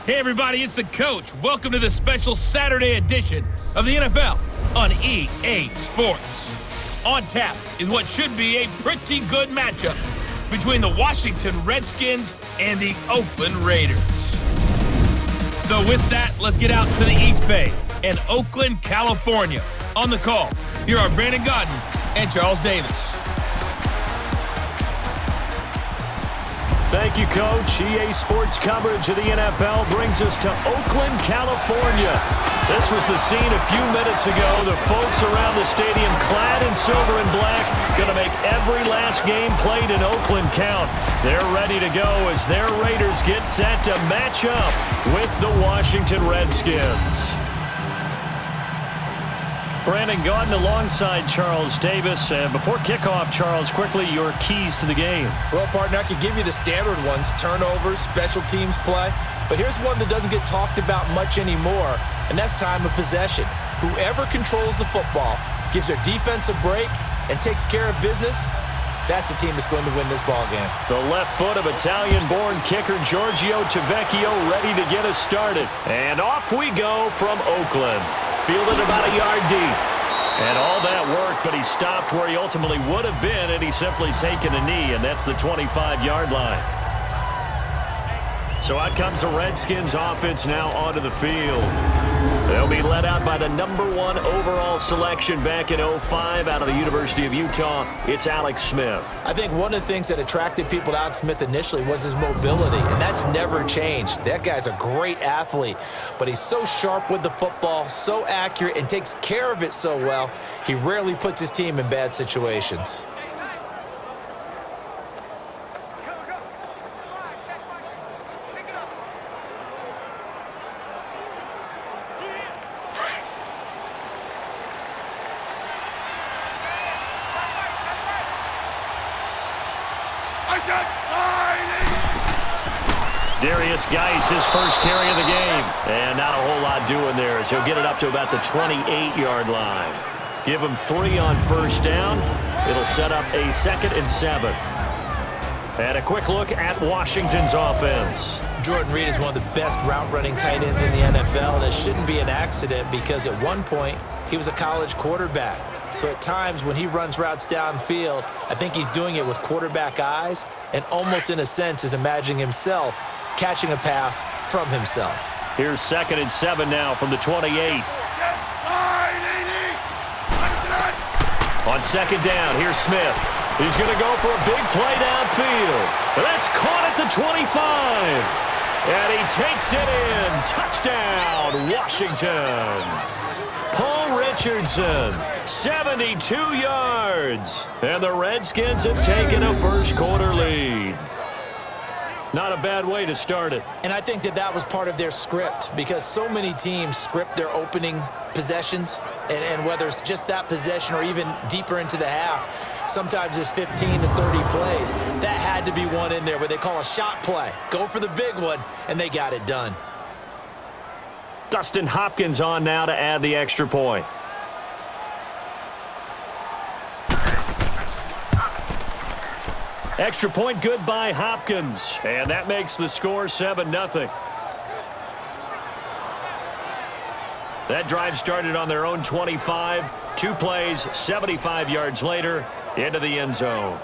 Hey everybody, it's the coach. Welcome to the special Saturday edition of the NFL on EA Sports. On tap is what should be a pretty good matchup between the Washington Redskins and the Oakland Raiders. So with that, let's get out to the East Bay and Oakland, California. On the call, here are Brandon Godden and Charles Davis. Thank you, Coach. EA Sports coverage of the NFL brings us to Oakland, California. This was the scene a few minutes ago. The folks around the stadium clad in silver and black going to make every last game played in Oakland count. They're ready to go as their Raiders get set to match up with the Washington Redskins. Brandon Godden alongside Charles Davis. And before kickoff, Charles, quickly your keys to the game. Well, partner, I could give you the standard ones, turnovers, special teams play. But here's one that doesn't get talked about much anymore, and that's time of possession. Whoever controls the football, gives their defense a break, and takes care of business, that's the team that's going to win this ball game. The left foot of Italian-born kicker Giorgio Tavecchio ready to get us started. And off we go from Oakland. Fielded about a yard deep. And all that work, but he stopped where he ultimately would have been had he simply taken a knee, and that's the 25-yard line. So out comes the Redskins offense now onto the field. They'll be led out by the #1 overall selection back in 2005 out of the University of Utah. It's Alex Smith. I think one of the things that attracted people to Alex Smith initially was his mobility, and that's never changed. That guy's a great athlete, but he's so sharp with the football, so accurate, and takes care of it so well, he rarely puts his team in bad situations. Darius Geis, his first carry of the game. And not a whole lot doing there as he'll get it up to about the 28-yard line. Give him 3 on first down. It'll set up a 2nd and 7. And a quick look at Washington's offense. Jordan Reed is one of the best route-running tight ends in the NFL, and it shouldn't be an accident because at one point he was a college quarterback. So at times when he runs routes downfield, I think he's doing it with quarterback eyes and almost in a sense is imagining himself catching a pass from himself. Here's 2nd and 7 now from the 28. On 2nd down, here's Smith. He's going to go for a big play downfield. That's caught at the 25. And he takes it in. Touchdown, Washington. Paul Richardson, 72 yards. And the Redskins have taken a first-quarter lead. Not a bad way to start it. And I think that was part of their script because so many teams script their opening possessions, and whether it's just that possession or even deeper into the half, sometimes it's 15 to 30 plays. That had to be one in there where they call a shot play. Go for the big one, and they got it done. Dustin Hopkins on now to add the extra point. Extra point good by Hopkins. And that makes the score 7-0. That drive started on their own 25. 2 plays, 75 yards later, into the end zone.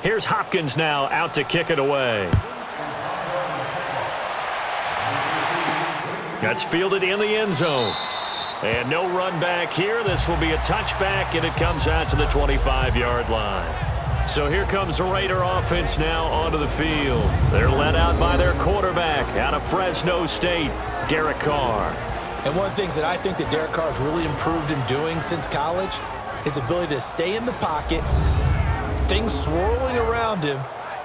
Here's Hopkins now out to kick it away. That's fielded in the end zone. And no run back here. This will be a touchback, and it comes out to the 25-yard line. So here comes the Raider offense now onto the field. They're led out by their quarterback out of Fresno State, Derek Carr. And one of the things that I think that Derek Carr has really improved in doing since college, his ability to stay in the pocket, things swirling around him,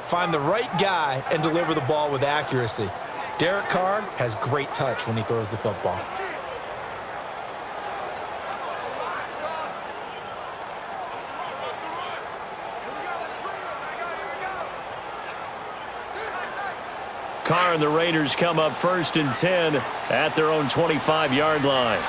find the right guy, and deliver the ball with accuracy. Derek Carr has great touch when he throws the football. Carr and the Raiders come up 1st and 10 at their own 25-yard line.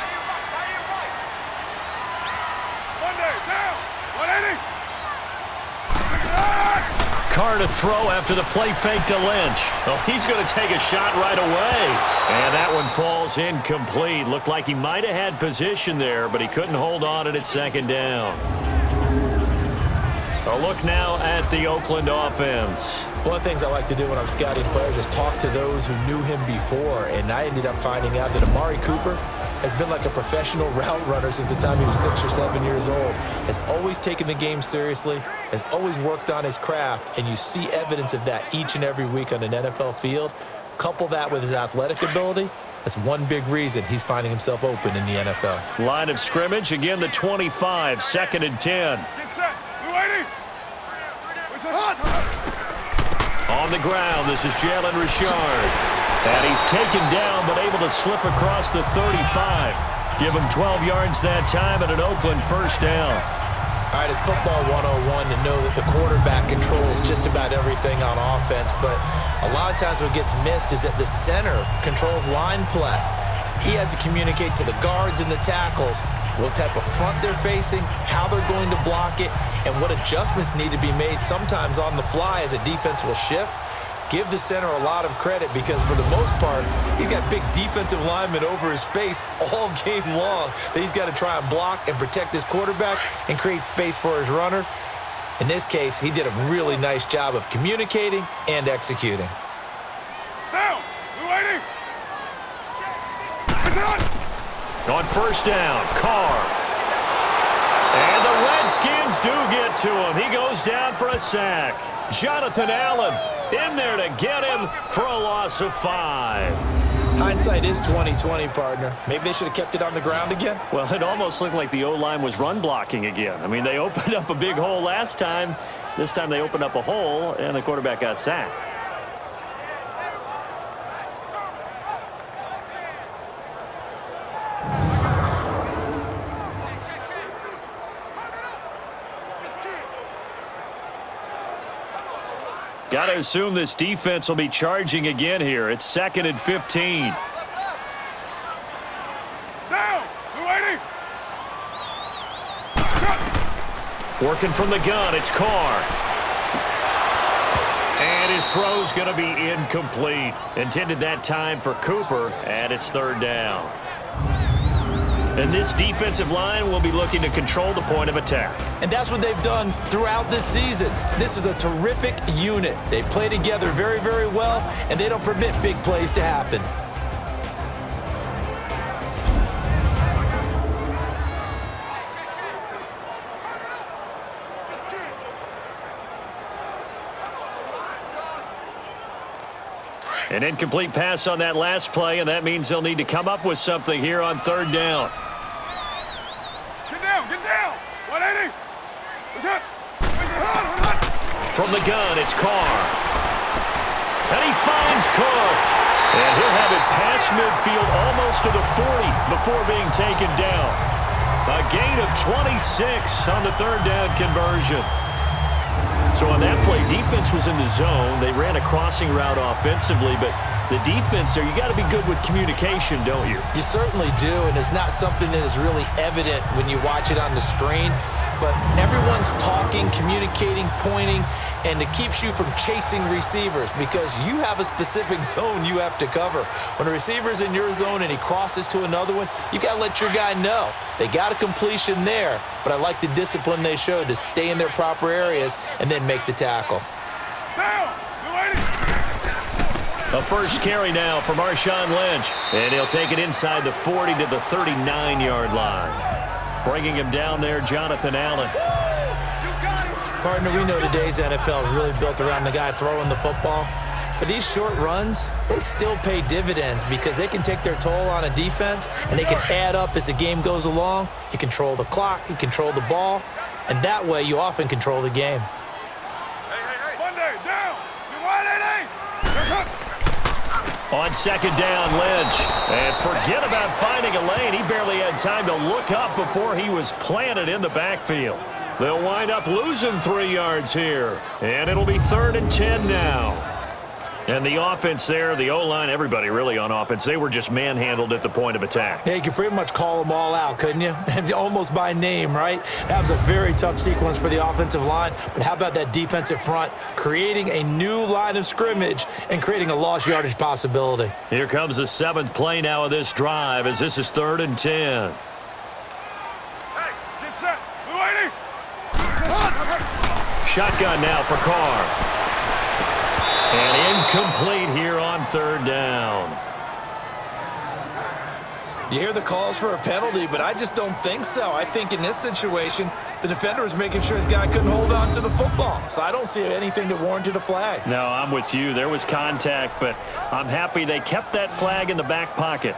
Carr to throw after the play fake to Lynch. Oh, he's going to take a shot right away. And that one falls incomplete. Looked like he might have had position there, but he couldn't hold on at 2nd down. A look now at the Oakland offense. One of the things I like to do when I'm scouting players is talk to those who knew him before, and I ended up finding out that Amari Cooper has been like a professional route runner since the time he was 6 or 7 years old, has always taken the game seriously, has always worked on his craft, and you see evidence of that each and every week on an NFL field. Couple that with his athletic ability, that's one big reason he's finding himself open in the NFL. Line of scrimmage, again the 25, 2nd and 10. Get set. We're waiting. On the ground, this is Jalen Richard. And he's taken down, but able to slip across the 35. Give him 12 yards that time and an Oakland 1st down. All right, it's football 101 to know that the quarterback controls just about everything on offense, but a lot of times what gets missed is that the center controls line play. He has to communicate to the guards and the tackles what type of front they're facing, how they're going to block it, and what adjustments need to be made sometimes on the fly as a defense will shift. Give the center a lot of credit because for the most part, he's got big defensive linemen over his face all game long that he's got to try and block and protect his quarterback and create space for his runner. In this case, he did a really nice job of communicating and executing. Now, we're waiting. On 1st down, Carr. And the Redskins do get to him. He goes down for a sack. Jonathan Allen in there to get him for a loss of 5. Hindsight is 20/20, partner. Maybe they should have kept it on the ground again. Well, it almost looked like the O-line was run blocking again. I mean, they opened up a big hole last time. This time they opened up a hole, and the quarterback got sacked. Got to assume this defense will be charging again here. It's 2nd and 15. Now, we're waiting. Working from the gun, it's Carr. And his throw's going to be incomplete. Intended that time for Cooper, and it's 3rd down. And this defensive line will be looking to control the point of attack. And that's what they've done throughout this season. This is a terrific unit. They play together very, very well, and they don't permit big plays to happen. An incomplete pass on that last play, and that means they'll need to come up with something here on 3rd down. Get down, get down. 180. What's up? From the gun, it's Carr. And he finds Cook. And he'll have it past midfield almost to the 40 before being taken down. A gain of 26 on the 3rd down conversion. So on that play, defense was in the zone. They ran a crossing route offensively, but the defense there, you got to be good with communication, don't you? You certainly do, and it's not something that is really evident when you watch it on the screen. But everyone's talking, communicating, pointing, and it keeps you from chasing receivers because you have a specific zone you have to cover. When a receiver's in your zone and he crosses to another one, you got to let your guy know. They got a completion there, but I like the discipline they showed to stay in their proper areas and then make the tackle. Now, we're waiting. A first carry now for Marshawn Lynch, and he'll take it inside the 40 to the 39-yard line. Bringing him down there, Jonathan Allen. Partner, we know today's NFL is really built around the guy throwing the football. But these short runs, they still pay dividends because they can take their toll on a defense and they can add up as the game goes along. You control the clock, you control the ball, and that way you often control the game. Hey, Monday, down. On second down, Lynch. And forget about finding a lane. He barely had time to look up before he was planted in the backfield. They'll wind up losing 3 yards here. And it'll be 3rd and 10 now. And the offense there, the O-line, everybody really on offense, they were just manhandled at the point of attack. Yeah, you could pretty much call them all out, couldn't you? Almost by name, right? That was a very tough sequence for the offensive line. But how about that defensive front creating a new line of scrimmage and creating a lost yardage possibility? Here comes the 7th play now of this drive as this is 3rd and 10. Hey, get set. Blue 80. Shotgun now for Carr. And incomplete here on 3rd down. You hear the calls for a penalty, but I just don't think so. I think in this situation, the defender was making sure his guy couldn't hold on to the football. So I don't see anything that warranted a flag. No, I'm with you. There was contact, but I'm happy they kept that flag in the back pocket.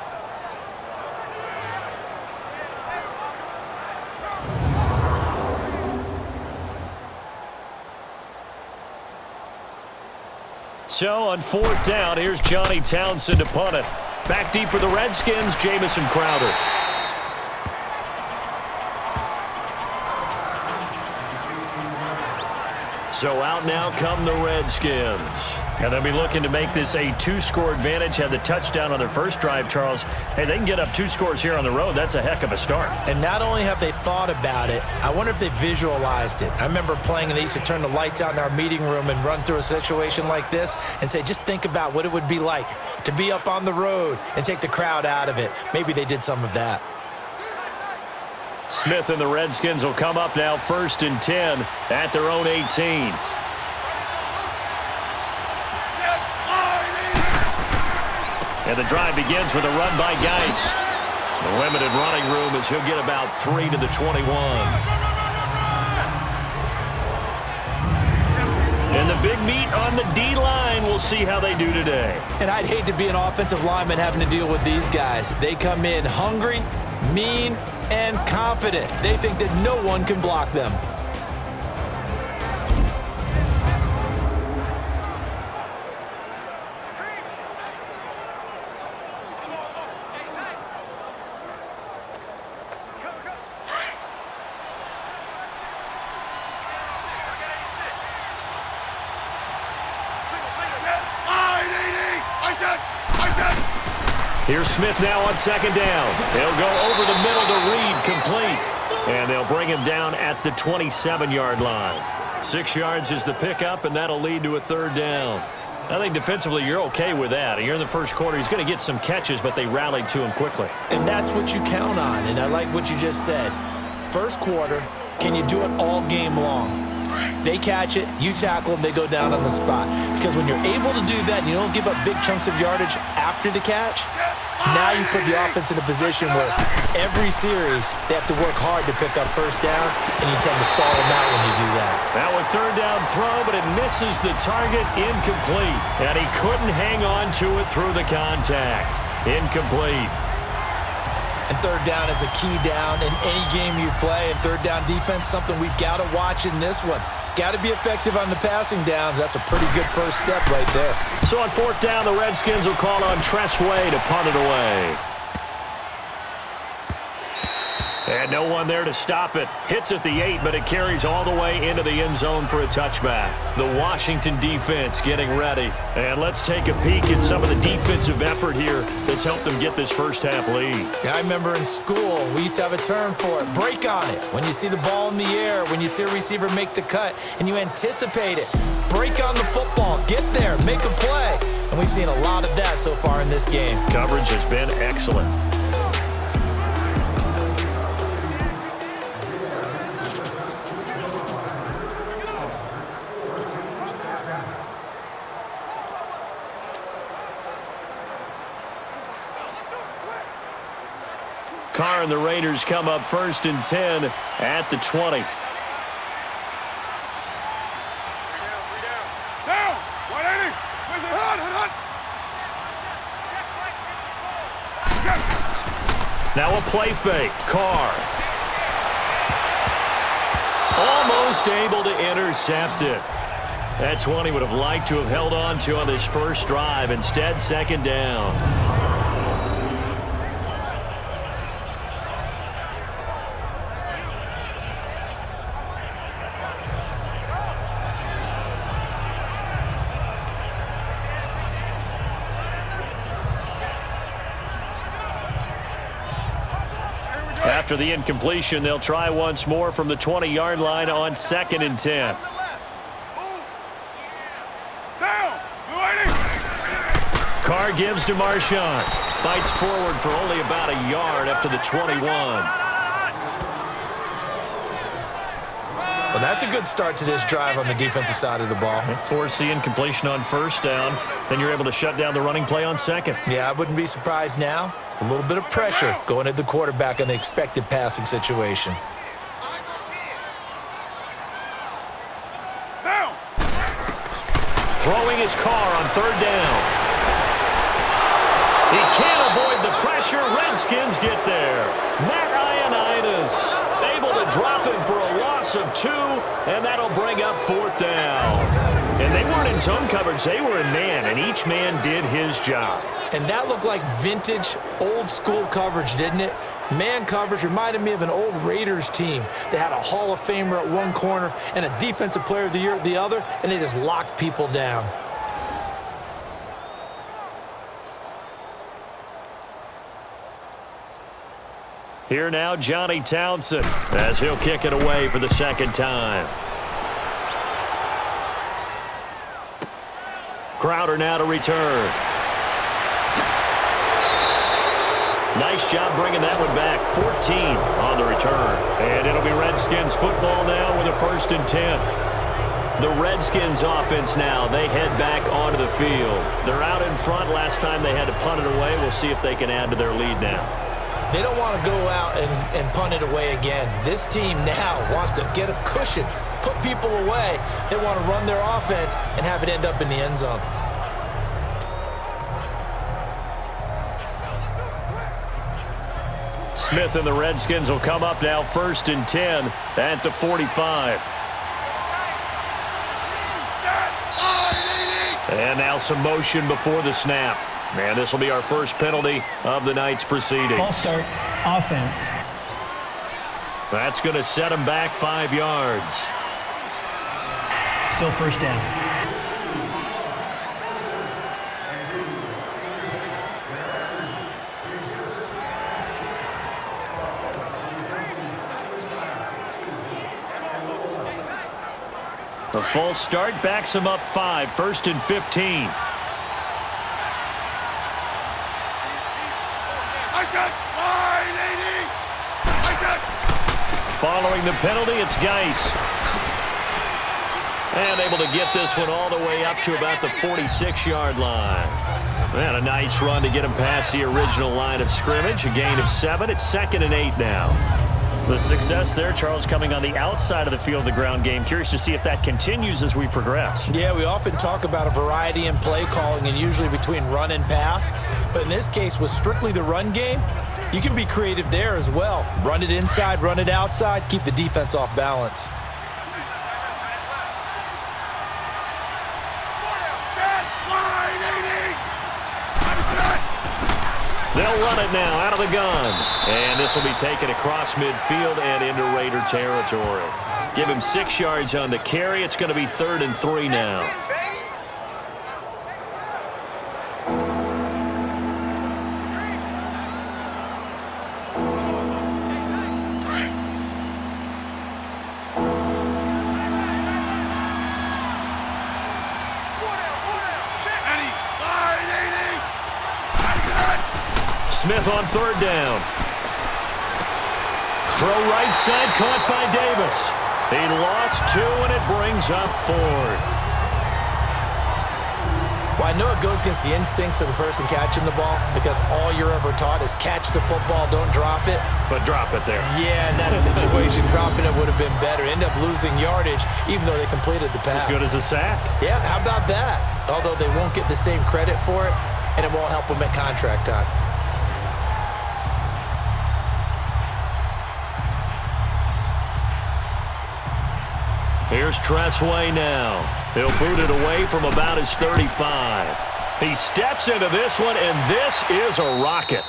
So on 4th down, here's Johnny Townsend to punt it. Back deep for the Redskins, Jamison Crowder. So out now come the Redskins. And they'll be looking to make this a 2-score advantage. Had the touchdown on their first drive, Charles. Hey, they can get up 2 scores here on the road. That's a heck of a start. And not only have they thought about it, I wonder if they visualized it. I remember playing and they used to turn the lights out in our meeting room and run through a situation like this and say, just think about what it would be like to be up on the road and take the crowd out of it. Maybe they did some of that. Smith and the Redskins will come up now 1st and 10 at their own 18. And the drive begins with a run by Geis. The limited running room as he'll get about 3 to the 21. And the big meat on the D-line. We'll see how they do today. And I'd hate to be an offensive lineman having to deal with these guys. They come in hungry, mean, and confident. They think that no one can block them. Here's Smith now on 2nd down. They'll go over the middle to Reed, complete. And they'll bring him down at the 27-yard line. 6 yards is the pickup, and that'll lead to a 3rd down. I think defensively you're okay with that. You're in the first quarter. He's going to get some catches, but they rallied to him quickly. And that's what you count on, and I like what you just said. First quarter, can you do it all game long? They catch it, you tackle them, they go down on the spot. Because when you're able to do that and you don't give up big chunks of yardage after the catch, now you put the offense in a position where every series they have to work hard to pick up first downs, and you tend to stall them out when you do that. Now a 3rd down throw, but it misses the target, incomplete. And he couldn't hang on to it through the contact. Incomplete. And 3rd down is a key down in any game you play. And 3rd down defense, something we've got to watch in this one. Got to be effective on the passing downs. That's a pretty good first step right there. So on 4th down, the Redskins will call on Tressway to punt it away. And no one there to stop it. Hits at the 8, but it carries all the way into the end zone for a touchback. The Washington defense getting ready. And let's take a peek at some of the defensive effort here that's helped them get this first half lead. Yeah, I remember in school, we used to have a term for it. Break on it. When you see the ball in the air, when you see a receiver make the cut, and you anticipate it. Break on the football. Get there. Make a play. And we've seen a lot of that so far in this game. Coverage has been excellent. Carr and the Raiders come up 1st and 10 at the 20. Down! 180! Where's it? Hut! Now a play fake. Carr. Almost able to intercept it. That's one he would have liked to have held on to on this first drive. Instead, second down. After the incompletion, they'll try once more from the 20-yard line on 2nd and 10. Carr gives to Marshawn. Fights forward for only about a yard up to the 21. Well, that's a good start to this drive on the defensive side of the ball. Force the incompletion on first down. Then you're able to shut down the running play on second. Yeah, I wouldn't be surprised now. A little bit of pressure going at the quarterback in the expected passing situation. Throwing his Carr on 3rd down. He can't avoid the pressure. Redskins get there. Matt Ioannidis able to drop him for a loss of 2, and that'll bring up 4th down. And they weren't in zone coverage. They were in man, and each man did his job. And that looked like vintage, old-school coverage, didn't it? Man coverage reminded me of an old Raiders team that had a Hall of Famer at one corner and a Defensive Player of the Year at the other, and they just locked people down. Here now, Johnny Townsend, as he'll kick it away for the 2nd time. Crowder now to return. Nice job bringing that one back. 14 on the return. And it'll be Redskins football now with a 1st and 10. The Redskins offense now, they head back onto the field. They're out in front. Last time they had to punt it away. We'll see if they can add to their lead now. They don't want to go out and punt it away again. This team now wants to get a cushion, put people away. They want to run their offense and have it end up in the end zone. Smith and the Redskins will come up now 1st and 10 at the 45. And now some motion before the snap. And this will be our first penalty of the night's proceedings. False start, offense. That's going to set him back 5 yards. Still 1st down. A false start backs him up 5, 1st and 15. Following the penalty, it's Geis. And able to get this one all the way up to about the 46-yard line. And a nice run to get him past the original line of scrimmage. A gain of 7. It's 2nd and 8 now. The success there, Charles, coming on the outside of the field of the ground game. Curious to see if that continues as we progress. Yeah, we often talk about a variety in play calling and usually between run and pass. But in this case, with strictly the run game, you can be creative there as well. Run it inside, run it outside, keep the defense off balance. They'll run it now out of the gun. And this will be taken across midfield and into Raider territory. Give him 6 yards on the carry. It's going to be 3rd and 3 now. Smith on 3rd down. Throw right side, caught by Davis. He lost 2, and it brings up 4th. Well, I know it goes against the instincts of the person catching the ball because all you're ever taught is catch the football, don't drop it. But drop it there. Yeah, in that situation, dropping it would have been better. End up losing yardage, even though they completed the pass. As good as a sack. Yeah, how about that? Although they won't get the same credit for it, and it won't help them at contract time. Here's Tressway now. He'll boot it away from about his 35. He steps into this one, and this is a rocket.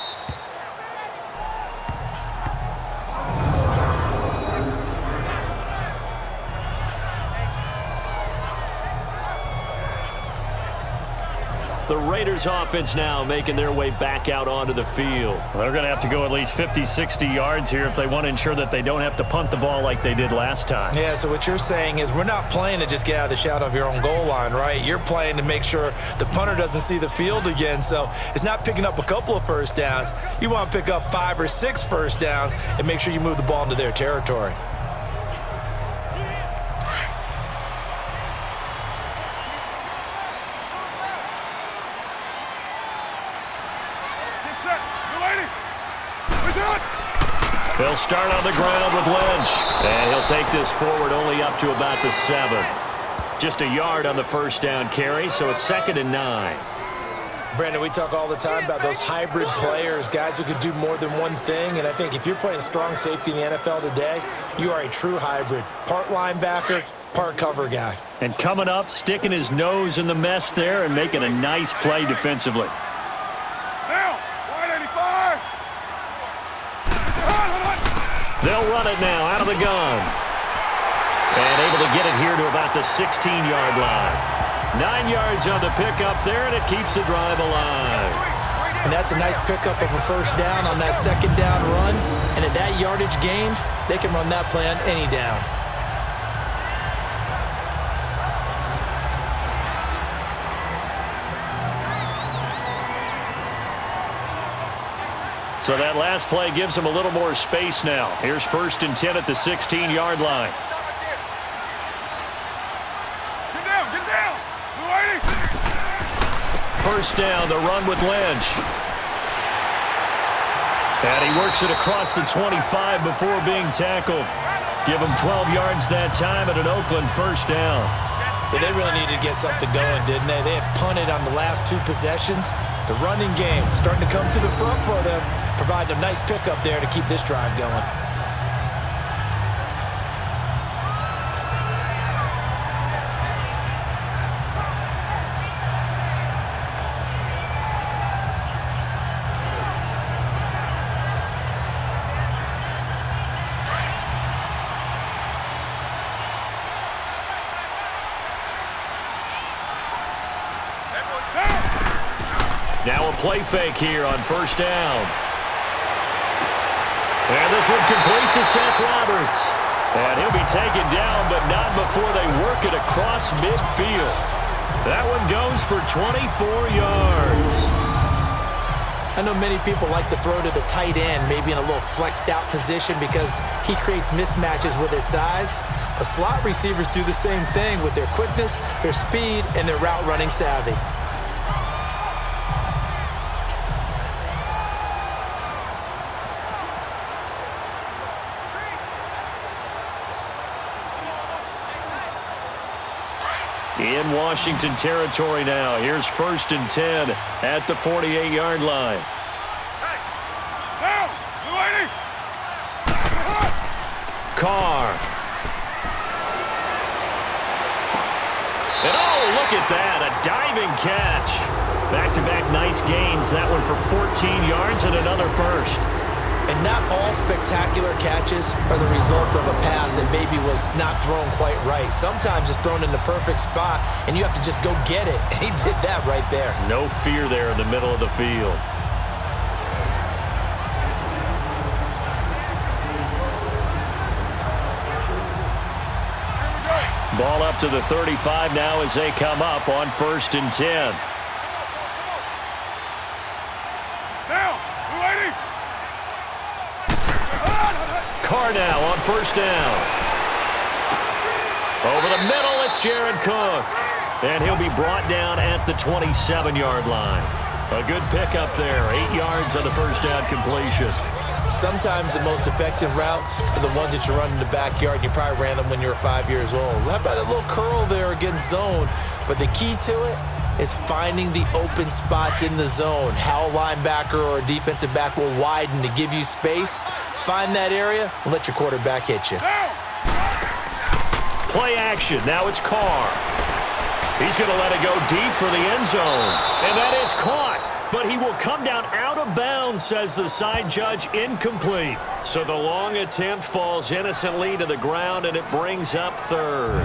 The Raiders offense now making their way back out onto the field. They're going to have to go at least 50, 60 yards here if they want to ensure that they don't have to punt the ball like they did last time. Yeah, so what you're saying is we're not playing to just get out of the shadow of your own goal line, right? You're playing to make sure the punter doesn't see the field again. So it's not picking up a couple of first downs. You want to pick up 5 or 6 first downs and make sure you move the ball into their territory. He'll start on the ground with Lynch. And he'll take this forward only up to about the 7. Just a yard on the first down carry, so it's 2nd and 9. Brandon, we talk all the time about those hybrid players, guys who could do more than one thing. And I think if you're playing strong safety in the NFL today, you are a true hybrid. Part linebacker, part cover guy. And coming up, sticking his nose in the mess there and making a nice play defensively. They'll run it now out of the gun. And able to get it here to about the 16-yard line. 9 yards on the pickup there, and it keeps the drive alive. And that's a nice pickup of a first down on that second down run. And at that yardage gained, they can run that play on any down. So that last play gives him a little more space now. Here's 1st and 10 at the 16-yard line. Get down! First down, the run with Lynch. And he works it across the 25 before being tackled. Give him 12 yards that time at an Oakland first down. Yeah, they really needed to get something going, didn't they? They had punted on the last 2 possessions. The running game starting to come to the front for them, providing a nice pickup there to keep this drive going. Now a play fake here on first down. And this one complete to Seth Roberts. And he'll be taken down, but not before they work it across midfield. That one goes for 24 yards. I know many people like to throw to the tight end, maybe in a little flexed out position because he creates mismatches with his size. But slot receivers do the same thing with their quickness, their speed, and their route running savvy. In Washington territory now. Here's 1st and 10 at the 48-yard line. Carr. And oh, look at that. A diving catch. Back-to-back nice gains. That one for 14 yards and another first. And not all spectacular catches are the result of a pass that maybe was not thrown quite right. Sometimes it's thrown in the perfect spot, and you have to just go get it. And he did that right there. No fear there in the middle of the field. Ball up to the 35 now as they come up on 1st and 10. Carr now on first down. Over the middle, it's Jared Cook. And he'll be brought down at the 27-yard line. A good pickup there. 8 yards on the first down completion. Sometimes the most effective routes are the ones that you run in the backyard. You probably ran them when you were 5 years old. How about a little curl there against zone? But the key to it is finding the open spots in the zone. How a linebacker or a defensive back will widen to give you space. Find that area and let your quarterback hit you. Play action. Now it's Carr. He's going to let it go deep for the end zone. And that is caught. But he will come down out of bounds, says the side judge, incomplete. So the long attempt falls innocently to the ground, and it brings up third.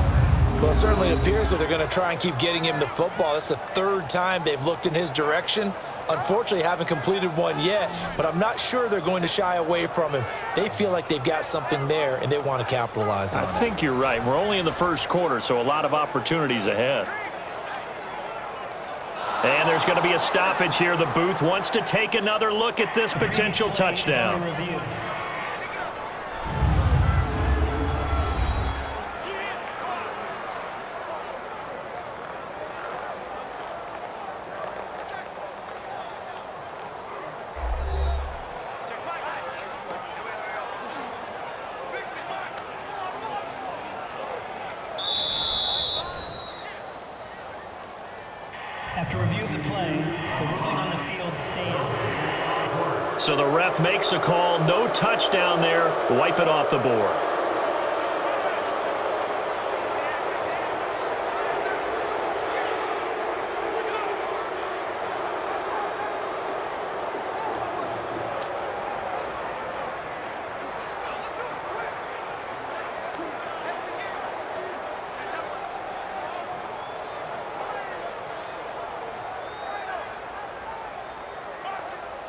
Well, it certainly appears that they're going to try and keep getting him the football. That's the third time they've looked in his direction. Unfortunately, haven't completed one yet, but I'm not sure they're going to shy away from him. They feel like they've got something there, and they want to capitalize on it. I think you're right. We're only in the first quarter, so a lot of opportunities ahead. And there's going to be a stoppage here. The booth wants to take another look at this potential touchdown. After review of the play, the ruling on the field stands. So the ref makes a call. No touchdown there. Wipe it off the board.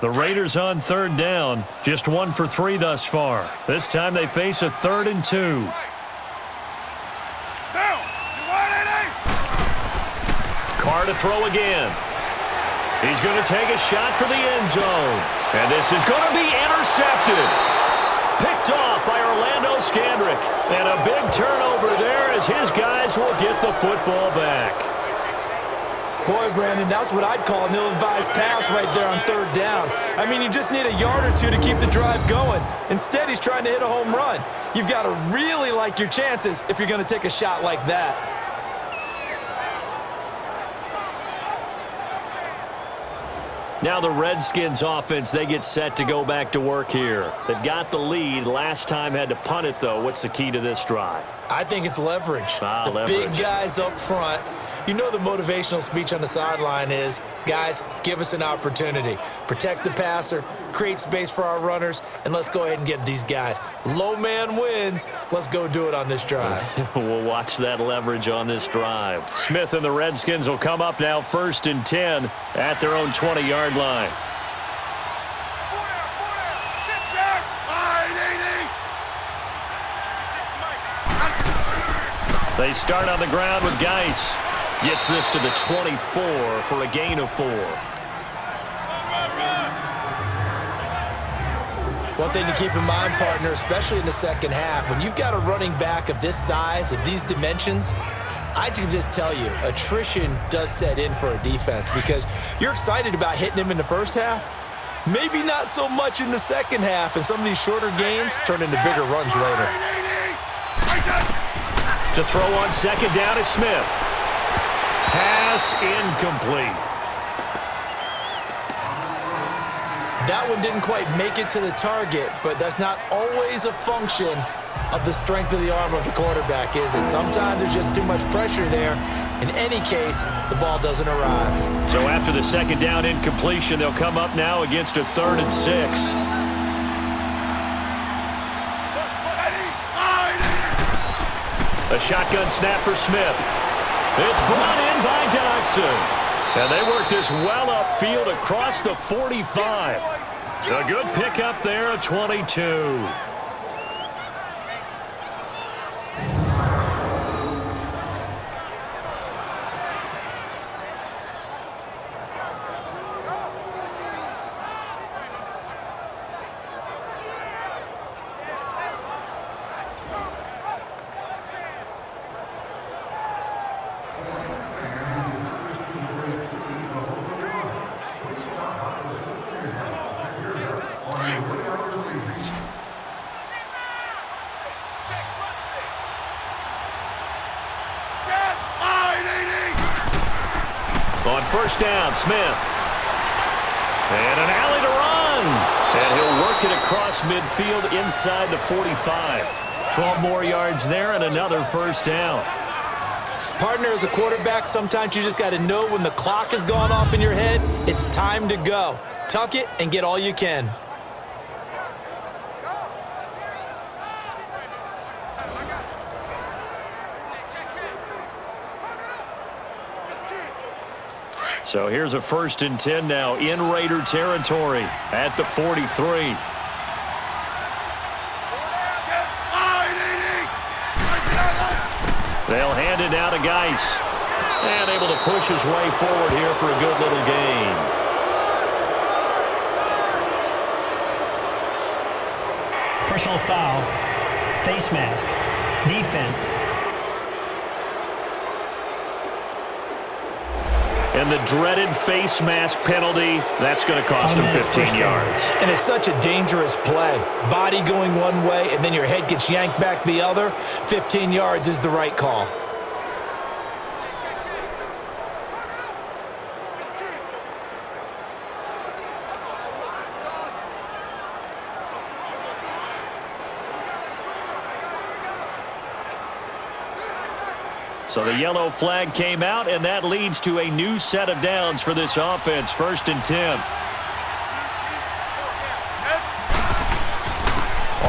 The Raiders on third down, just 1 for 3 thus far. This time they face a 3rd and 2. Carr to throw again. He's going to take a shot for the end zone. And this is going to be intercepted. Picked off by Orlando Scandrick. And a big turnover there as his guys will get the football back. Boy, Brandon, that's what I'd call an ill-advised pass right there on third down. I mean, you just need a yard or two to keep the drive going. Instead, he's trying to hit a home run. You've got to really like your chances if you're going to take a shot like that. Now the Redskins offense, they get set to go back to work here. They've got the lead. Last time had to punt it, though. What's the key to this drive? I think it's leverage. The Leverage. big guys up front. You know the motivational speech on the sideline is, guys, give us an opportunity. Protect the passer, create space for our runners, and let's go ahead and get these guys. Low man wins. Let's go do it on this drive. We'll watch that leverage on this drive. Smith and the Redskins will come up now 1st and 10 at their own 20-yard line. They start on the ground with Geis. Gets this to the 24 for a gain of 4. One thing to keep in mind, partner, especially in the second half, when you've got a running back of this size, of these dimensions, I can just tell you, attrition does set in for a defense because you're excited about hitting him in the first half. Maybe not so much in the second half, and some of these shorter gains turn into bigger runs later. To throw on second down is Smith. Pass incomplete. That one didn't quite make it to the target, but that's not always a function of the strength of the arm of the quarterback, is it? Sometimes there's just too much pressure there. In any case, the ball doesn't arrive. So after the second down incompletion, they'll come up now against a 3rd and 6. A shotgun snap for Smith. It's brought in by Dodson. And they work this well upfield across the 45. A good pickup there at 22. On first down, Smith. And an alley to run. And he'll work it across midfield inside the 45. 12 more yards there and another first down. Partner, as a quarterback, sometimes you just got to know when the clock has gone off in your head, it's time to go. Tuck it and get all you can. So here's a 1st and 10 now in Raider territory at the 43. They'll hand it down to Geis. And able to push his way forward here for a good little gain. Personal foul. Face mask. Defense. And the dreaded face mask penalty, that's going to cost him 15 yards. And it's such a dangerous play. Body going one way, and then your head gets yanked back the other. 15 yards is the right call. So the yellow flag came out, and that leads to a new set of downs for this offense. 1st and 10.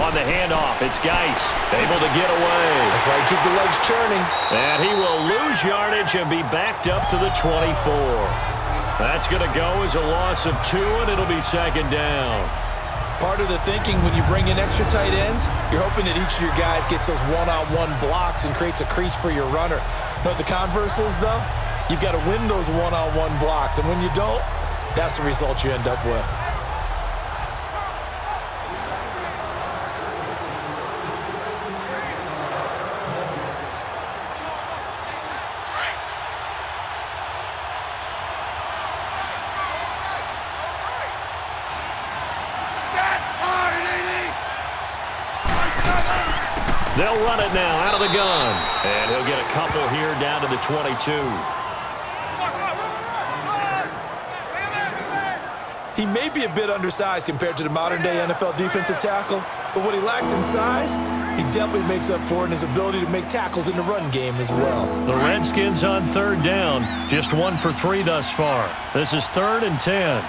On the handoff, it's Geis, able to get away. That's why you keep the legs churning. And he will lose yardage and be backed up to the 24. That's going to go as a loss of 2, and it'll be 2nd down. Part of the thinking when you bring in extra tight ends, you're hoping that each of your guys gets those one-on-one blocks and creates a crease for your runner. You know what the converse is, though? You've got to win those one-on-one blocks, and when you don't, that's the result you end up with. They'll run it now out of the gun. And he'll get a couple here down to the 22. He may be a bit undersized compared to the modern-day NFL defensive tackle, but what he lacks in size, he definitely makes up for in his ability to make tackles in the run game as well. The Redskins on 3rd down, just 1 for 3 thus far. This is 3rd and 10.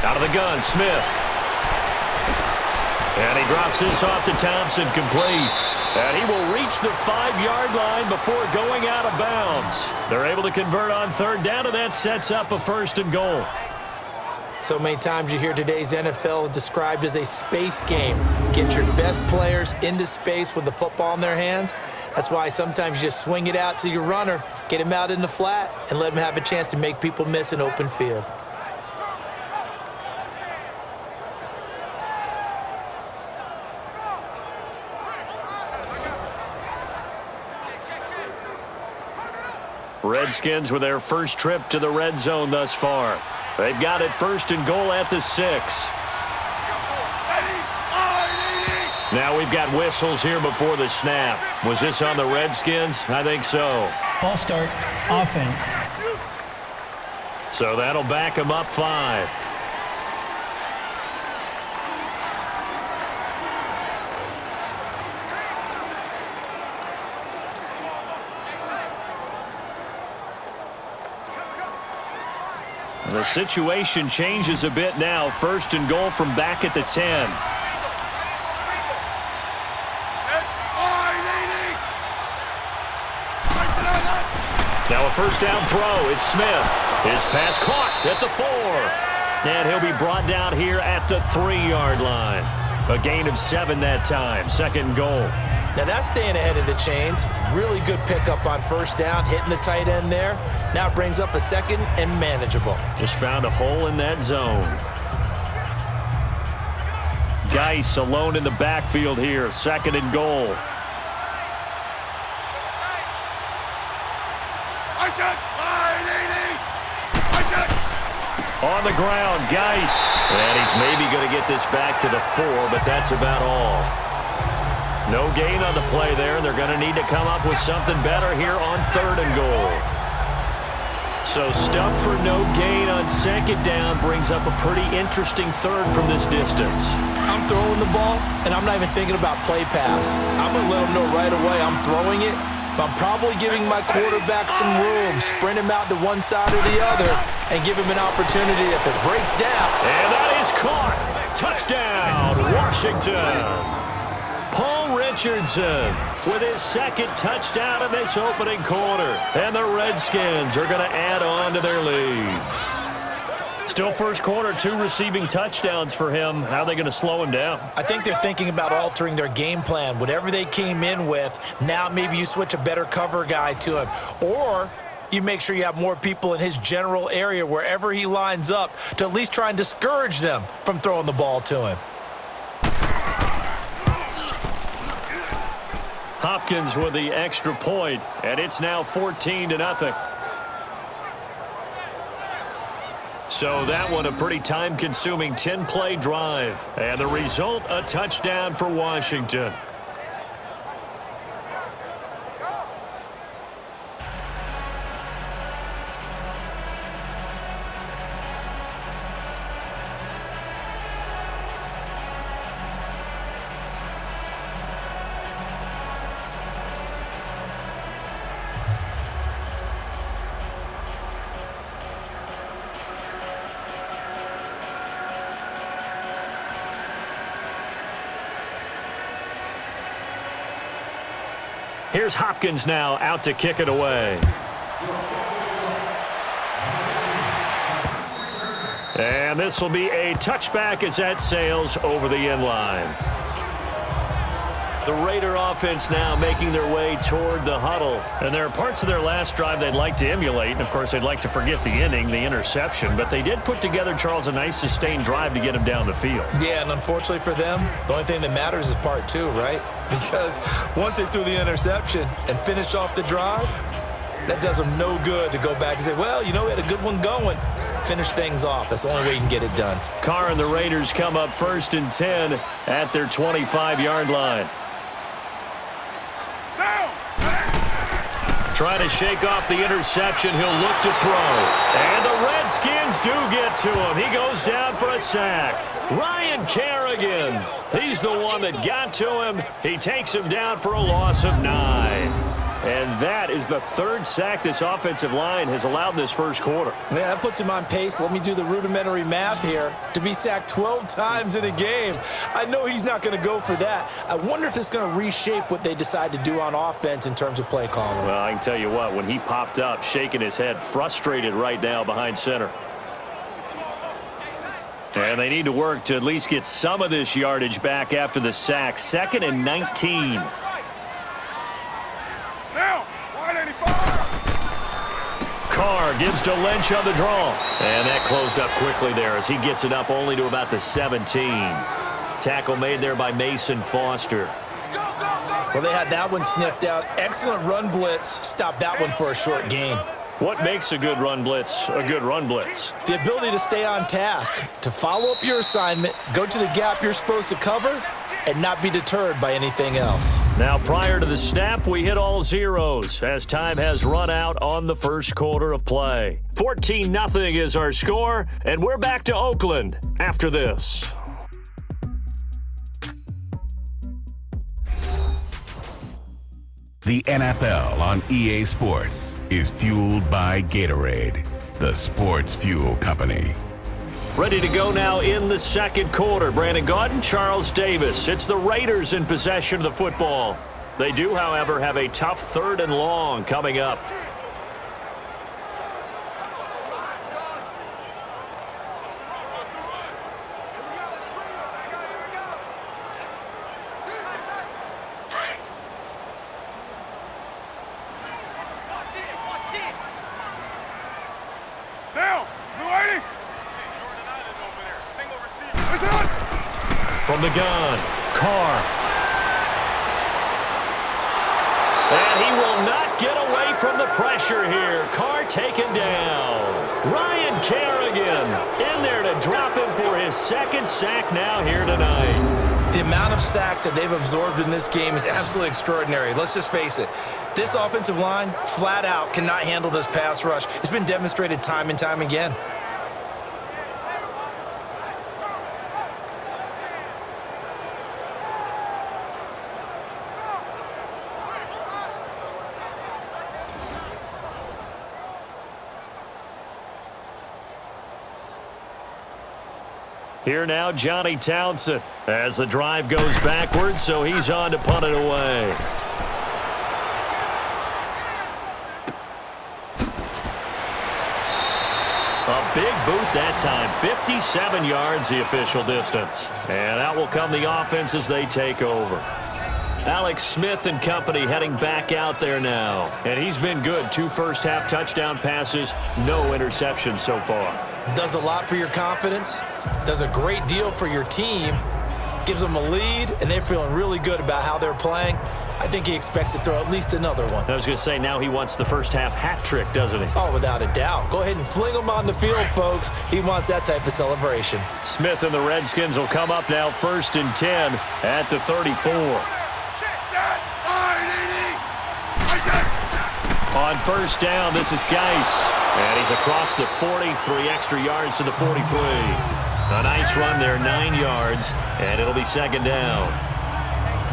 Out of the gun, Smith. And he drops this off to Thompson, complete. And he will reach the 5-yard line before going out of bounds. They're able to convert on 3rd down, and that sets up a 1st and goal. So many times you hear today's NFL described as a space game. Get your best players into space with the football in their hands. That's why sometimes you just swing it out to your runner, get him out in the flat, and let him have a chance to make people miss an open field. Redskins with their first trip to the red zone thus far. They've got it 1st and goal at the 6. Now we've got whistles here before the snap. Was this on the Redskins? I think so. False start, offense. So that'll back them up 5. The situation changes a bit now. 1st and goal from back at the 10. Now a 1st down throw. It's Smith. His pass caught at the 4. And he'll be brought down here at the 3-yard line. A gain of 7 that time. 2nd and goal. Now that's staying ahead of the chains. Really good pickup on 1st down, hitting the tight end there. Now it brings up a 2nd and manageable. Just found a hole in that zone. Geis alone in the backfield here. 2nd and goal. On the ground, Geis. And he's maybe going to get this back to the 4, but that's about all. No gain on the play there. They're going to need to come up with something better here on 3rd and goal. So stuff for no gain on second down brings up a pretty interesting third from this distance. I'm throwing the ball, and I'm not even thinking about play pass. I'm going to let them know right away I'm throwing it, but I'm probably giving my quarterback some room, sprint him out to one side or the other, and give him an opportunity if it breaks down. And that is caught. Touchdown, Washington. Paul Richardson with his second touchdown in this opening quarter. And the Redskins are going to add on to their lead. Still first quarter, 2 receiving touchdowns for him. How are they going to slow him down? I think they're thinking about altering their game plan. Whatever they came in with, now maybe you switch a better cover guy to him. Or you make sure you have more people in his general area wherever he lines up to at least try and discourage them from throwing the ball to him. Hopkins with the extra point, and it's now 14-0. So that one a pretty time-consuming 10-play drive. And the result, a touchdown for Washington. Here's Hopkins now out to kick it away. And this will be a touchback as that sails over the end line. The Raider offense now making their way toward the huddle. And there are parts of their last drive they'd like to emulate. And, of course, they'd like to forget the inning, the interception. But they did put together, Charles, a nice sustained drive to get him down the field. Yeah, and unfortunately for them, the only thing that matters is part 2, right? Because once they threw the interception and finished off the drive, that does them no good to go back and say, well, you know, we had a good one going. Finish things off. That's the only way you can get it done. Carr and the Raiders come up 1st and 10 at their 25-yard line. Trying to shake off the interception. He'll look to throw. And the Redskins do get to him. He goes down for a sack. Ryan Kerrigan. He's the one that got to him. He takes him down for a loss of 9. And that is the 3rd sack this offensive line has allowed in this first quarter. Yeah, that puts him on pace. Let me do the rudimentary math here. To be sacked 12 times in a game, I know he's not going to go for that. I wonder if it's going to reshape what they decide to do on offense in terms of play calling. Well, I can tell you what, when he popped up, shaking his head, frustrated right now behind center. And they need to work to at least get some of this yardage back after the sack. 2nd and 19. Carr gives to Lynch on the draw. And that closed up quickly there as he gets it up only to about the 17. Tackle made there by Mason Foster. Well, they had that one sniffed out. Excellent run blitz. Stopped that one for a short gain. What makes a good run blitz a good run blitz? The ability to stay on task, to follow up your assignment, go to the gap you're supposed to cover, and not be deterred by anything else. Now, prior to the snap, we hit all zeros as time has run out on the first quarter of play. 14-0 is our score, and we're back to Oakland after this. The NFL on EA Sports is fueled by Gatorade, the sports fuel company. Ready to go now in the second quarter. Brandon Gaudin, Charles Davis. It's the Raiders in possession of the football. They do, however, have a tough 3rd and long coming up. From the gun, Carr. And he will not get away from the pressure here. Carr taken down. Ryan Kerrigan in there to drop him for his 2nd sack now here tonight. The amount of sacks that they've absorbed in this game is absolutely extraordinary. Let's just face it. This offensive line, flat out, cannot handle this pass rush. It's been demonstrated time and time again. Here now, Johnny Townsend, as the drive goes backwards, so he's on to punt it away. A big boot that time, 57 yards the official distance. And out will come the offense as they take over. Alex Smith and company heading back out there now. And he's been good. 2 first-half touchdown passes, no interceptions so far. Does a lot for your confidence, does a great deal for your team, gives them a lead, and they're feeling really good about how they're playing. I think he expects to throw at least another one. I was going to say, now he wants the first-half hat trick, doesn't he? Oh, without a doubt. Go ahead and fling him on the field, folks. He wants that type of celebration. Smith and the Redskins will come up now 1st and 10 at the 34. On first down, this is Geis. And he's across the 40, 3 extra yards to the 43. A nice run there, 9 yards, and it'll be 2nd down.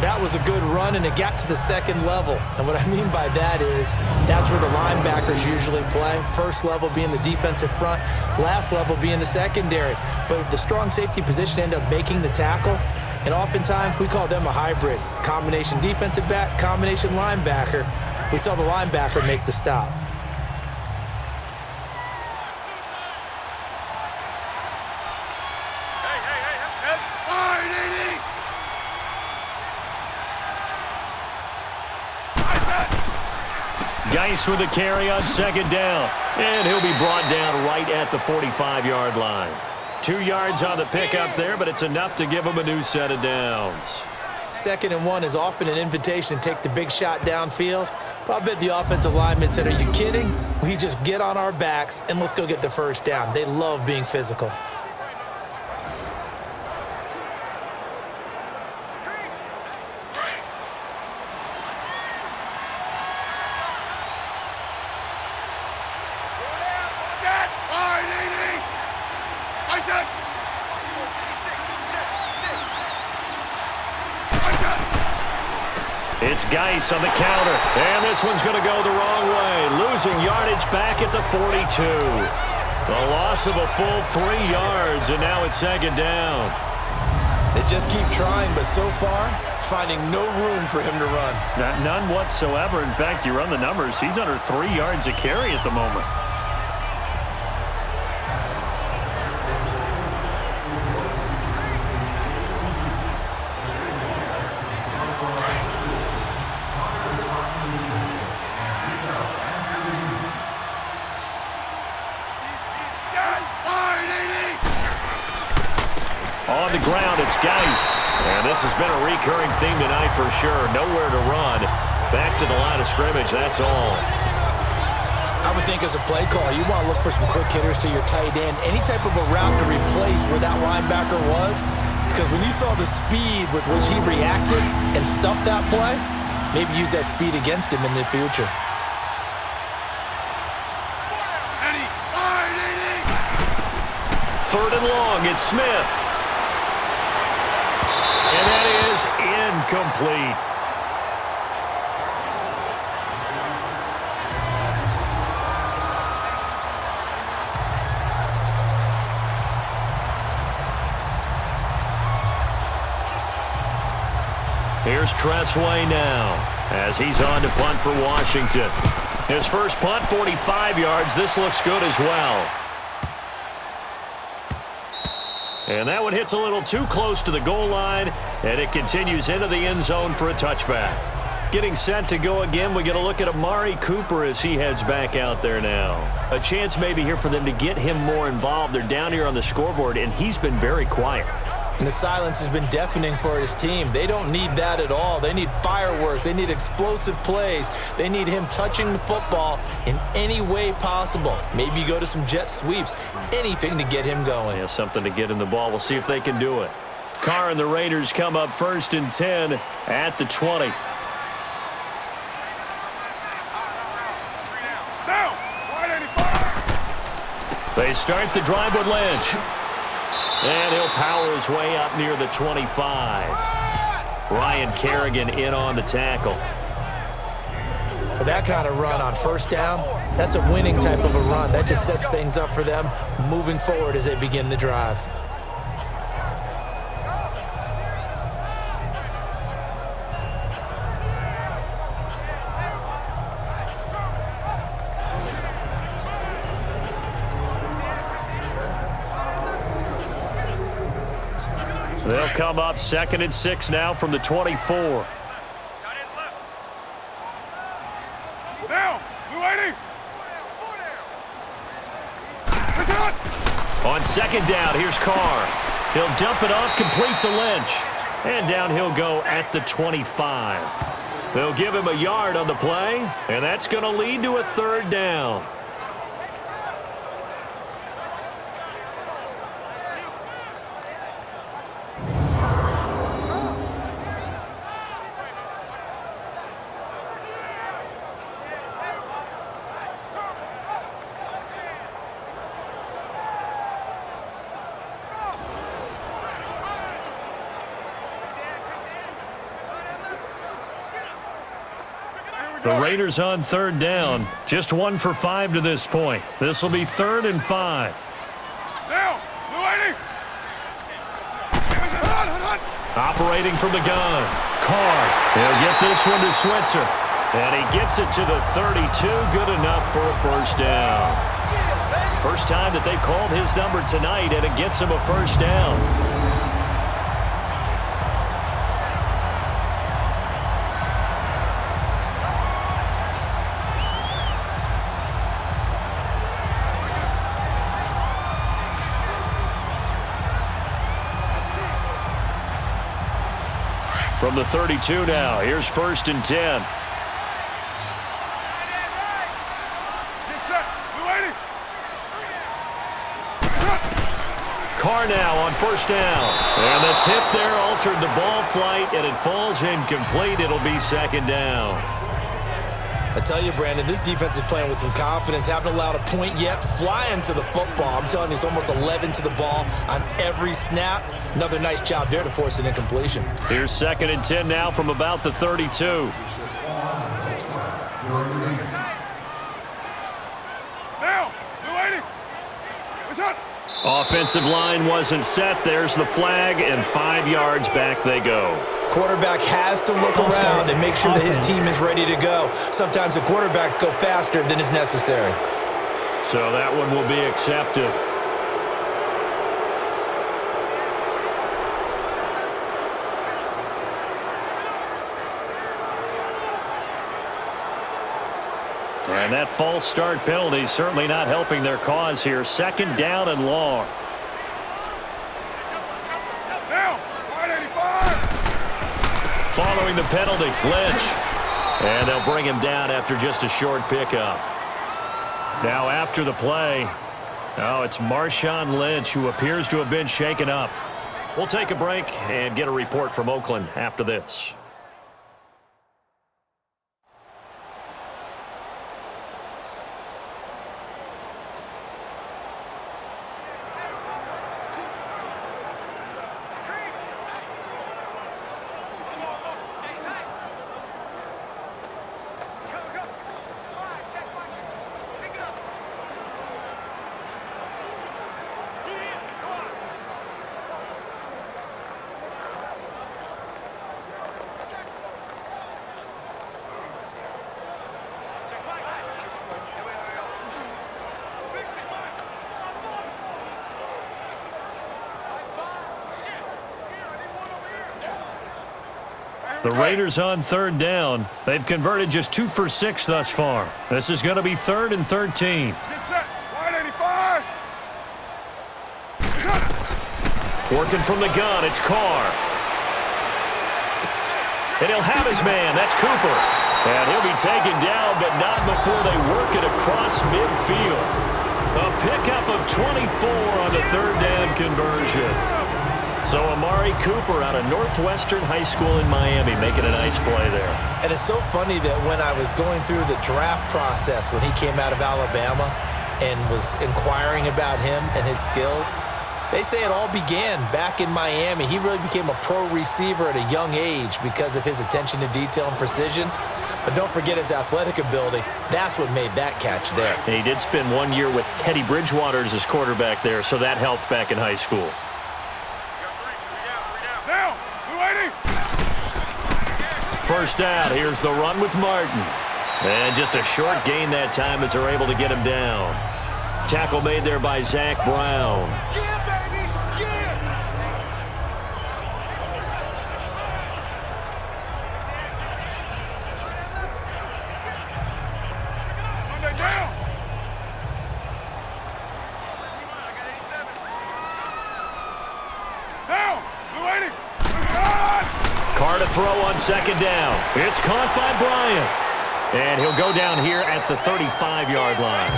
That was a good run, and it got to the 2nd level. And what I mean by that is that's where the linebackers usually play. First level being the defensive front, last level being the secondary. But the strong safety position ended up making the tackle. And oftentimes we call them a hybrid. Combination defensive back, combination linebacker. We saw the linebacker make the stop. Geis with a carry on 2nd down. And he'll be brought down right at the 45-yard line. 2 yards on the pickup there, but it's enough to give him a new set of downs. 2nd and 1 is often an invitation to take the big shot downfield. But I bet the offensive lineman said, are you kidding? We just get on our backs and let's go get the first down. They love being physical. It's Geis on the counter, and this one's going to go the wrong way, losing yardage back at the 42. The loss of a full 3 yards, and now it's 2nd down. They just keep trying, but so far, finding no room for him to run. None whatsoever. In fact, you run the numbers, he's under 3 yards a carry at the moment. On the ground, it's Geis. And this has been a recurring theme tonight for sure. Nowhere to run. Back to the line of scrimmage, that's all. I would think as a play call, you want to look for some quick hitters to your tight end. Any type of a route to replace where that linebacker was. Because when you saw the speed with which he reacted and stuffed that play, maybe use that speed against him in the future. Third and long, it's Smith. And that is incomplete. Here's Tressway now as he's on to punt for Washington. His first punt, 45 yards. This looks good as well. And that one hits a little too close to the goal line, and it continues into the end zone for a touchback. Getting set to go again, we get a look at Amari Cooper as he heads back out there now. A chance maybe here for them to get him more involved. They're down here on the scoreboard, and he's been very quiet. And the silence has been deafening for his team. They don't need that at all. They need fireworks. They need explosive plays. They need him touching the football in any way possible. Maybe go to some jet sweeps. Anything to get him going. Yeah, something to get him the ball. We'll see if they can do it. Carr and the Raiders come up 1st and 10 at the 20. They start the drive with Lynch. And he'll power his way up near the 25. Ryan Kerrigan in on the tackle. That kind of run on 1st down, that's a winning type of a run. That just sets things up for them moving forward as they begin the drive. They'll come up 2nd and 6 now from the 24. On 2nd down, here's Carr. He'll dump it off complete to Lynch. And down he'll go at the 25. They'll give him a yard on the play, and that's going to lead to a 3rd down. The Raiders on 3rd down. Just 1 for 5 to this point. This will be 3rd and 5. Operating from the gun. Carr. He'll get this one to Switzer. And he gets it to the 32. Good enough for a 1st down. First time that they've called his number tonight, and it gets him a 1st down. From the 32 now, here's 1st and 10. Carr now on 1st down. And the tip there altered the ball flight, and it falls incomplete. It'll be 2nd down. I tell you, Brandon, this defense is playing with some confidence. Haven't allowed a point yet. Flying to the football. I'm telling you, it's almost 11 to the ball on every snap. Another nice job there to force an incompletion. Here's 2nd and 10 now from about the 32. Offensive line wasn't set. There's the flag, and 5 yards back they go. Quarterback has to look around and make sure that his team is ready to go. Sometimes the quarterbacks go faster than is necessary. So that one will be accepted. And that false start penalty certainly not helping their cause here. 2nd down and long. Following the penalty, Lynch. And they'll bring him down after just a short pickup. Now after the play, it's Marshawn Lynch who appears to have been shaken up. We'll take a break and get a report from Oakland after this. The Raiders on 3rd down. They've converted just 2 for 6 thus far. This is going to be 3rd and 13. Get set. Wide 85. Working from the gun, it's Carr. And he'll have his man. That's Cooper. And he'll be taken down, but not before they work it across midfield. A pickup of 24 on the 3rd down conversion. So Amari Cooper out of Northwestern High School in Miami making a nice play there. And it's so funny that when I was going through the draft process when he came out of Alabama and was inquiring about him and his skills, they say it all began back in Miami. He really became a pro receiver at a young age because of his attention to detail and precision. But don't forget his athletic ability. That's what made that catch there. And he did spend 1 year with Teddy Bridgewater as his quarterback there, so that helped back in high school. Now, 280. First down, here's the run with Martin. And just a short gain that time as they're able to get him down. Tackle made there by Zach Brown. Carr to throw on second down. It's caught by Bryant. And he'll go down here at the 35-yard line.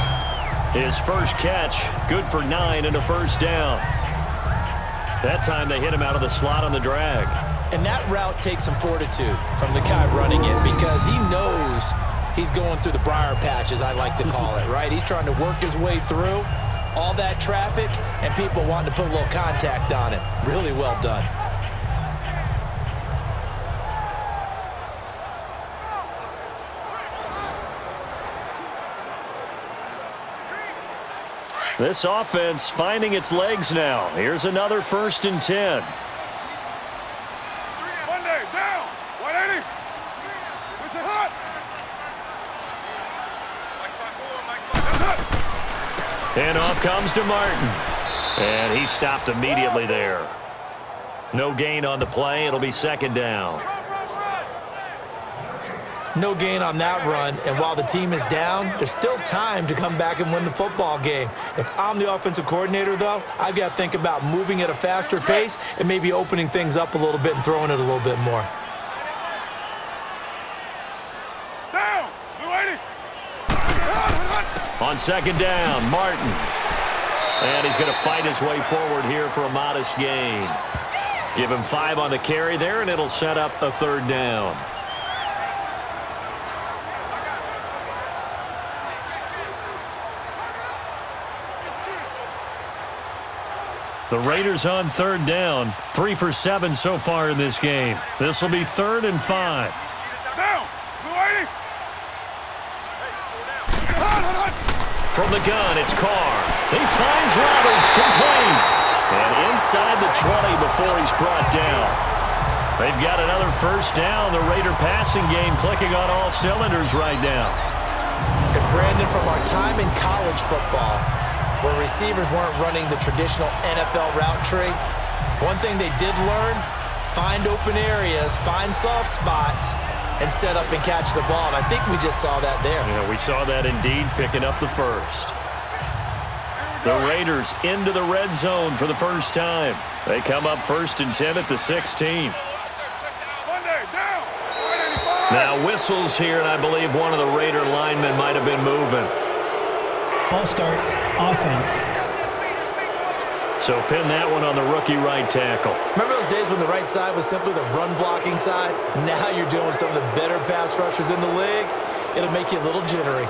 His first catch, good for 9 and a first down. That time they hit him out of the slot on the drag. And that route takes some fortitude from the guy running it because he knows he's going through the briar patch, as I like to call it, right? He's trying to work his way through all that traffic and people wanting to put a little contact on it. Really well done. This offense finding its legs now. Here's another 1st and 10. Monday, down. 180. Push it hot. And off comes to Martin. And he stopped immediately there. No gain on the play. It'll be second down. No gain on that run, and while the team is down, there's still time to come back and win the football game. If I'm the offensive coordinator, though, I've got to think about moving at a faster pace and maybe opening things up a little bit and throwing it a little bit more. Down. 280. On second down, Martin. And he's going to fight his way forward here for a modest gain. Give him 5 on the carry there, and it'll set up a third down. The Raiders on third down, 3 for 7 so far in this game. This will be 3rd and 5. Down. 280. From the gun, it's Carr. He finds Roberts, complete. And inside the 20 before he's brought down. They've got another first down. The Raider passing game clicking on all cylinders right now. And Brandon, from our time in college football, where receivers weren't running the traditional NFL route tree, one thing they did learn, find open areas, find soft spots, and set up and catch the ball. And I think we just saw that there. Yeah, we saw that indeed, picking up the first. The Raiders into the red zone for the first time. They come up 1st and 10 at the 16. Now whistles here, and I believe one of the Raider linemen might have been moving. False start, offense. So pin that one on the rookie right tackle. Remember those days when the right side was simply the run-blocking side? Now you're dealing with some of the better pass rushers in the league. It'll make you a little jittery.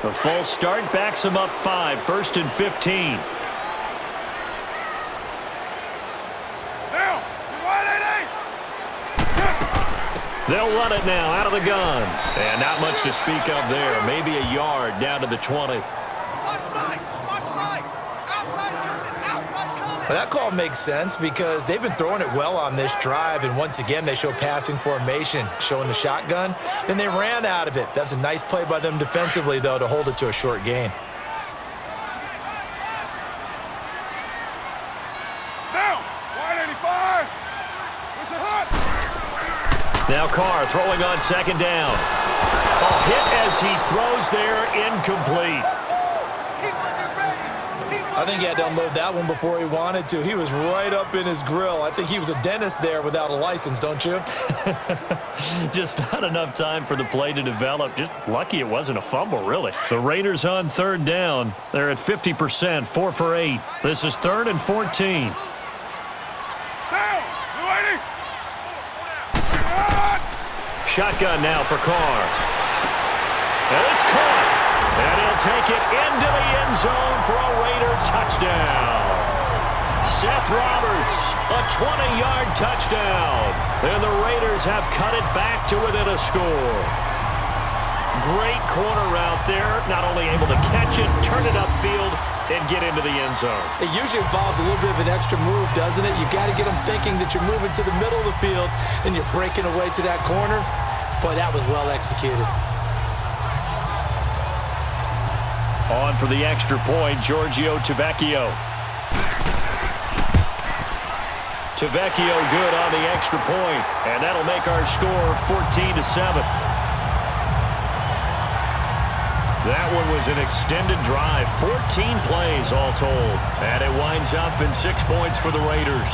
The false start backs him up 5, 1st and 15. They'll run it now out of the gun. And not much to speak of there. Maybe a yard down to the 20. Well, that call makes sense because they've been throwing it well on this drive, and once again they show passing formation, showing the shotgun. Then they ran out of it. That's a nice play by them defensively, though, to hold it to a short gain. Now, 185. Push it hot. Now Carr throwing on second down. A hit as he throws there, incomplete. I think he had to unload that one before he wanted to. He was right up in his grill. I think he was a dentist there without a license, don't you? Just not enough time for the play to develop. Just lucky it wasn't a fumble, really. The Raiders on third down. They're at 50%, 4 for 8. This is 3rd and 14. Shotgun now for Carr. And it's caught. And he'll take it into the end zone for a Raider touchdown. Seth Roberts, a 20-yard touchdown. And the Raiders have cut it back to within a score. Great corner route there. Not only able to catch it, turn it upfield, and get into the end zone. It usually involves a little bit of an extra move, doesn't it? You've got to get them thinking that you're moving to the middle of the field and you're breaking away to that corner. Boy, that was well executed. On for the extra point, Giorgio Tavecchio. Tavecchio good on the extra point, and that'll make our score 14-7. That one was an extended drive, 14 plays all told, and it winds up in 6 points for the Raiders.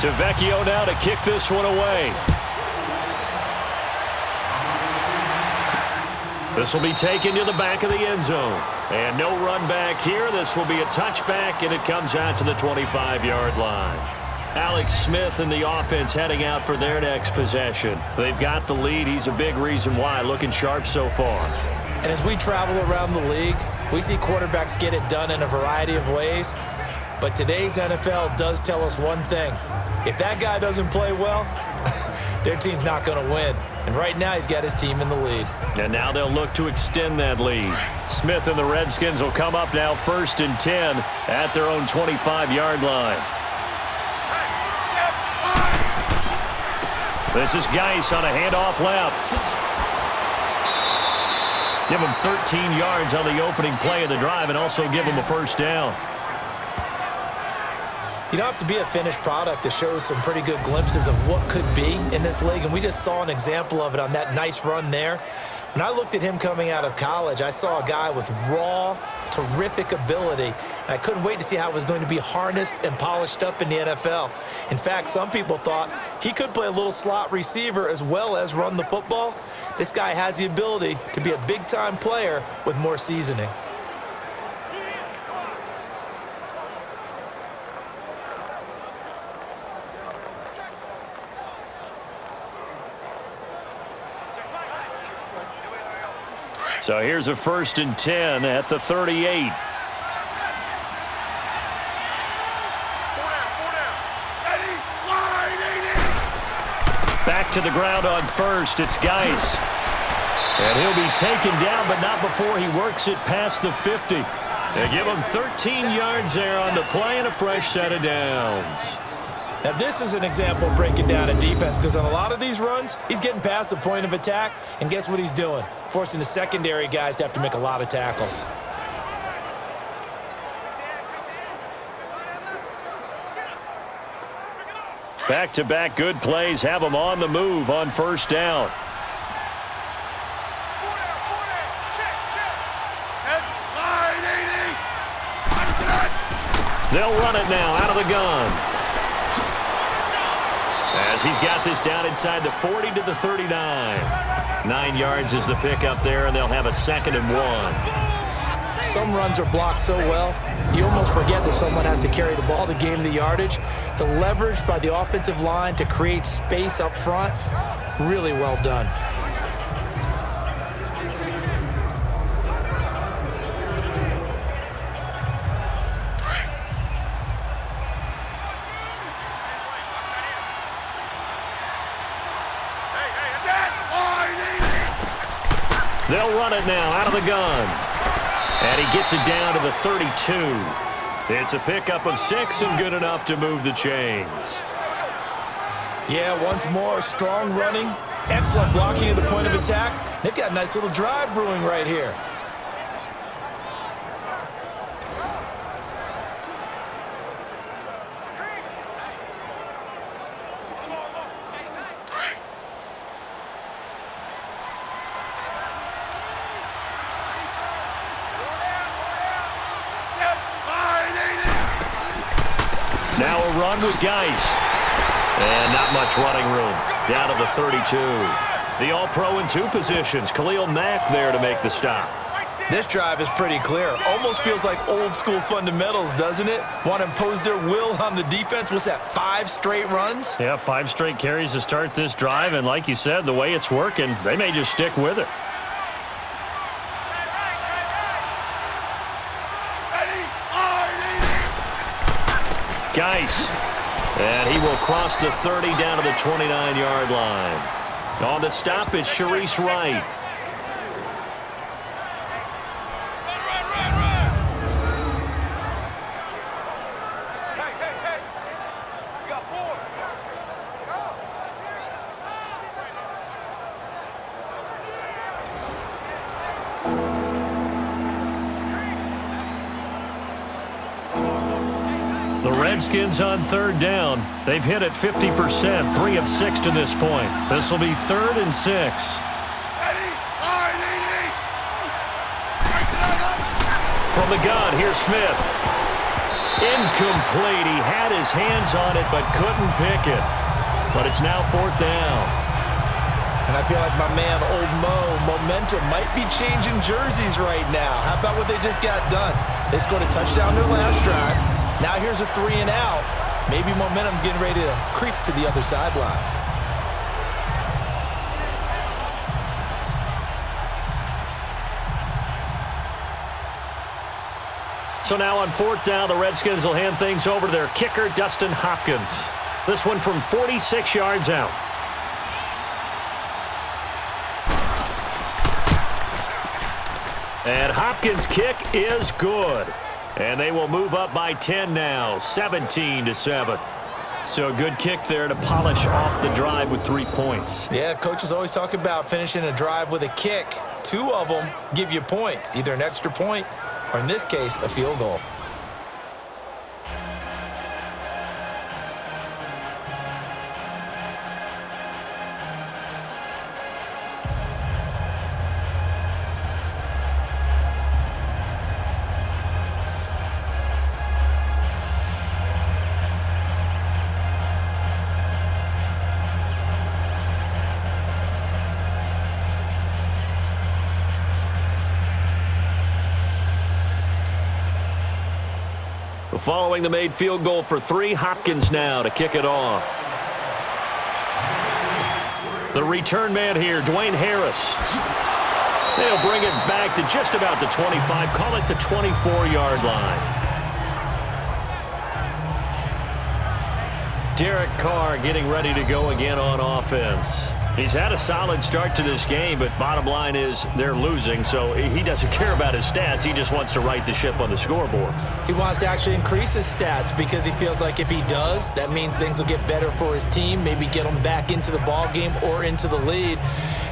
Tavecchio now to kick this one away. This will be taken to the back of the end zone. And no run back here. This will be a touchback, and it comes out to the 25-yard line. Alex Smith and the offense heading out for their next possession. They've got the lead. He's a big reason why. Looking sharp so far. And as we travel around the league, we see quarterbacks get it done in a variety of ways. But today's NFL does tell us one thing. If that guy doesn't play well, their team's not going to win. And right now, he's got his team in the lead. And now they'll look to extend that lead. Smith and the Redskins will come up now 1st and 10 at their own 25-yard line. This is Geis on a handoff left. Give him 13 yards on the opening play of the drive and also give him a first down. You don't have to be a finished product to show some pretty good glimpses of what could be in this league, and we just saw an example of it on that nice run there. When I looked at him coming out of college, I saw a guy with raw, terrific ability, and I couldn't wait to see how it was going to be harnessed and polished up in the NFL. In fact, some people thought he could play a little slot receiver as well as run the football. This guy has the ability to be a big-time player with more seasoning. So here's a 1st and 10 at the 38. Back to the ground on first. It's Geis. And he'll be taken down, but not before he works it past the 50. They give him 13 yards there on the play and a fresh set of downs. Now, this is an example of breaking down a defense, because on a lot of these runs, he's getting past the point of attack, and guess what he's doing? Forcing the secondary guys to have to make a lot of tackles. Back-to-back good plays have them on the move on first down. They'll run it now out of the gun. As he's got this down inside the 40 to the 39. 9 yards is the pickup there, and they'll have a 2nd and 1. Some runs are blocked so well, you almost forget that someone has to carry the ball to gain the yardage. The leverage by the offensive line to create space up front, really well done. Wide They'll run it now out of the gun. And he gets it down to the 32. It's a pickup of 6 and good enough to move the chains. Yeah, once more, strong running, excellent blocking at the point of attack. They've got a nice little drive brewing right here. Now a run with Geis. And not much running room. Down to the 32. The All-Pro in 2 positions. Khalil Mack there to make the stop. This drive is pretty clear. Almost feels like old-school fundamentals, doesn't it? Want to impose their will on the defense. What's that, 5 straight runs? Yeah, 5 straight carries to start this drive. And like you said, the way it's working, they may just stick with it. Geis. And he will cross the 30 down to the 29-yard line. On the stop is Sharice Wright. The Redskins on 3rd down. They've hit it 50%, 3 of 6 to this point. This will be 3rd and 6. From the gun, here's Smith. Incomplete. He had his hands on it but couldn't pick it. But it's now 4th down. And I feel like my man, Old Mo, momentum might be changing jerseys right now. How about what they just got done? They scored a touchdown their last drive. Now here's a 3 and out. Maybe momentum's getting ready to creep to the other sideline. So now on 4th down, the Redskins will hand things over to their kicker, Dustin Hopkins. This one from 46 yards out. And Hopkins' kick is good. And they will move up by 10 now, 17-7. So a good kick there to polish off the drive with 3 points. Yeah, coaches always talk about finishing a drive with a kick. 2 of them give you points, either an extra point or, in this case, a field goal. Following the made field goal for 3, Hopkins now to kick it off. The return man here, Dwayne Harris. They'll bring it back to just about the 25, call it the 24-yard line. Derek Carr getting ready to go again on offense. He's had a solid start to this game, but bottom line is they're losing, so he doesn't care about his stats. He just wants to right the ship on the scoreboard. He wants to actually increase his stats because he feels like if he does, that means things will get better for his team, maybe get him back into the ball game or into the lead.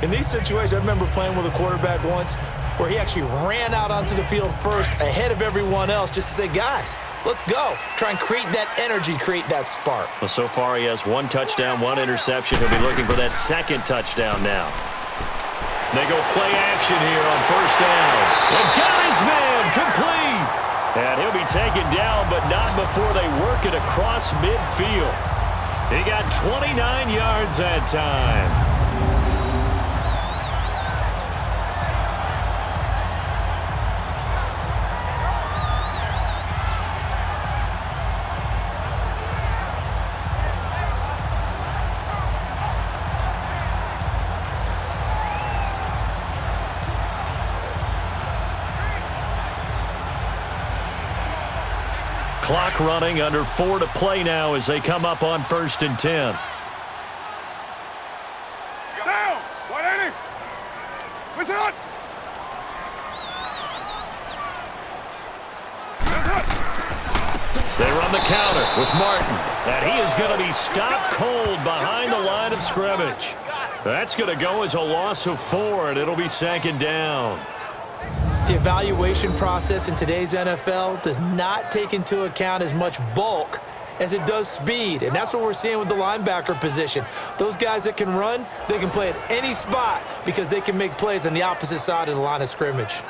In these situations, I remember playing with a quarterback once where he actually ran out onto the field first ahead of everyone else just to say, guys, let's go. Try and create that energy, create that spark. Well, so far he has 1 touchdown, 1 interception. He'll be looking for that 2nd touchdown now. They go play action here on 1st down. And got his man complete. And he'll be taken down, but not before they work it across midfield. He got 29 yards that time. Clock running, under 4 to play now as they come up on 1st and 10. Down! 180! Listen up! They run the counter with Martin. And he is going to be stopped cold behind the line of scrimmage. That's going to go as a loss of 4, and it'll be 2nd down. The evaluation process in today's NFL does not take into account as much bulk as it does speed, and that's what we're seeing with the linebacker position. Those guys that can run, they can play at any spot because they can make plays on the opposite side of the line of scrimmage.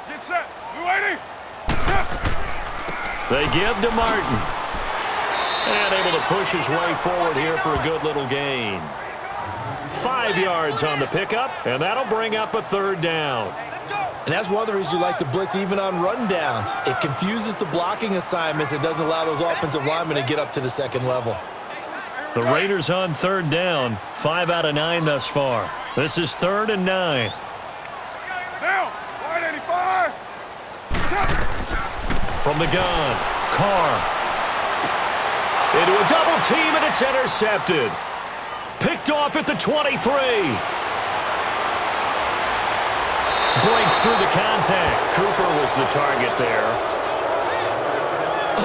Get set. Blue 80. They give to Martin. And able to push his way forward here for a good little gain. 5 yards on the pickup, and that'll bring up a 3rd down. And that's one of the reasons you like to blitz even on run downs. It confuses the blocking assignments. It doesn't allow those offensive linemen to get up to the 2nd level. The Raiders on 3rd down. 5 out of 9 thus far. This is 3rd and 9. Now, 185. From the gun, Carr. Into a double team, and it's intercepted. Picked off at the 23. Breaks through the contact. Cooper was the target there.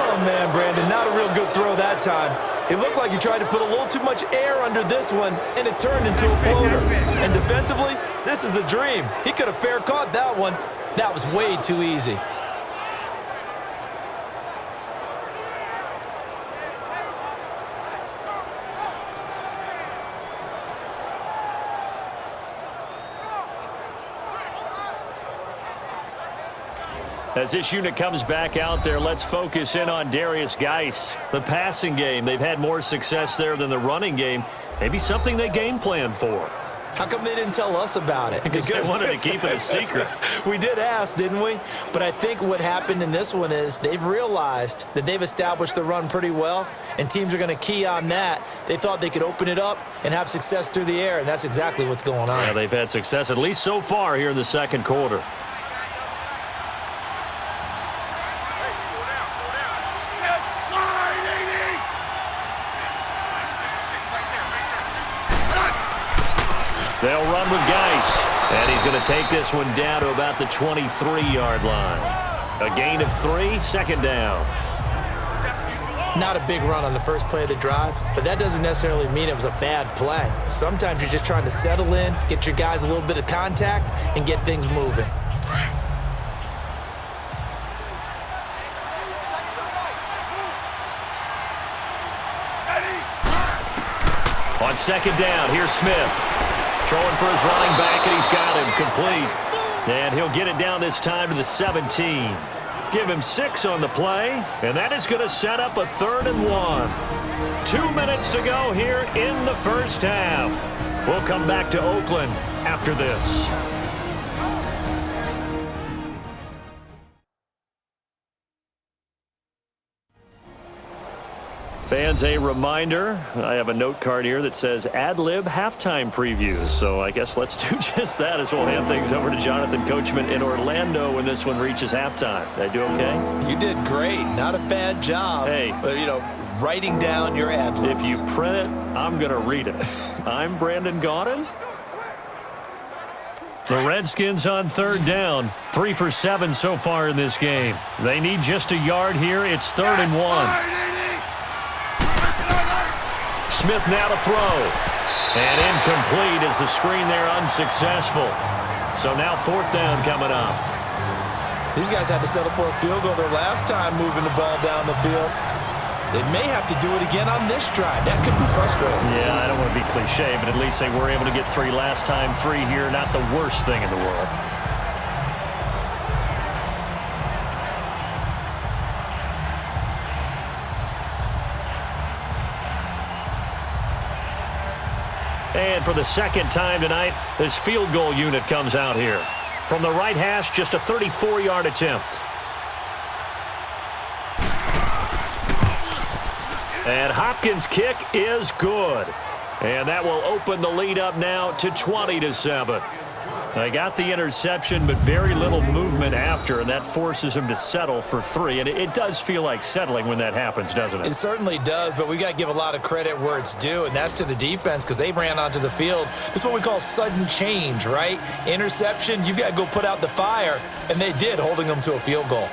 Oh, man, Brandon, not a real good throw that time. It looked like he tried to put a little too much air under this one, and it turned into a floater. And defensively, this is a dream. He could have fair caught that one. That was way too easy. As this unit comes back out there, let's focus in on Darius Geis. The passing game, they've had more success there than the running game. Maybe something they game plan for. How come they didn't tell us about it? Because they wanted to keep it a secret. We did ask, didn't we? But I think what happened in this one is they've realized that they've established the run pretty well, and teams are going to key on that. They thought they could open it up and have success through the air, and that's exactly what's going on. Yeah, they've had success, at least so far here in the 2nd quarter. They'll run with Geis, and he's going to take this one down to about the 23-yard line. A gain of 3, 2nd down. Not a big run on the first play of the drive, but that doesn't necessarily mean it was a bad play. Sometimes you're just trying to settle in, get your guys a little bit of contact, and get things moving. On 2nd down, here's Smith. Throwing for his running back, and he's got him complete. And he'll get it down this time to the 17. Give him 6 on the play, and that is going to set up a 3rd and 1. 2 minutes to go here in the first half. We'll come back to Oakland after this. Fans, a reminder, I have a note card here that says ad-lib halftime previews. So I guess let's do just that as we'll hand things over to Jonathan Coachman in Orlando when this one reaches halftime. Did I do okay? You did great. Not a bad job. Hey. Writing down your ad-libs. If you print it, I'm going to read it. I'm Brandon Gaudin. The Redskins on 3rd down. 3 for 7 so far in this game. They need just a yard here. It's 3rd and 1. Smith now to throw. And incomplete as the screen there unsuccessful. So now 4th down coming up. These guys had to settle for a field goal their last time moving the ball down the field. They may have to do it again on this drive. That could be frustrating. Yeah, I don't want to be cliche, but at least they were able to get 3 last time. 3 here, not the worst thing in the world. And for the 2nd time tonight, this field goal unit comes out here. From the right hash, just a 34-yard attempt. And Hopkins' kick is good. And that will open the lead up now to 20-7. They got the interception, but very little movement after, and that forces him to settle for 3. And it does feel like settling when that happens, doesn't it? It certainly does, but we got to give a lot of credit where it's due, and that's to the defense because they ran onto the field. This is what we call sudden change, right? Interception, you've got to go put out the fire, and they did, holding them to a field goal.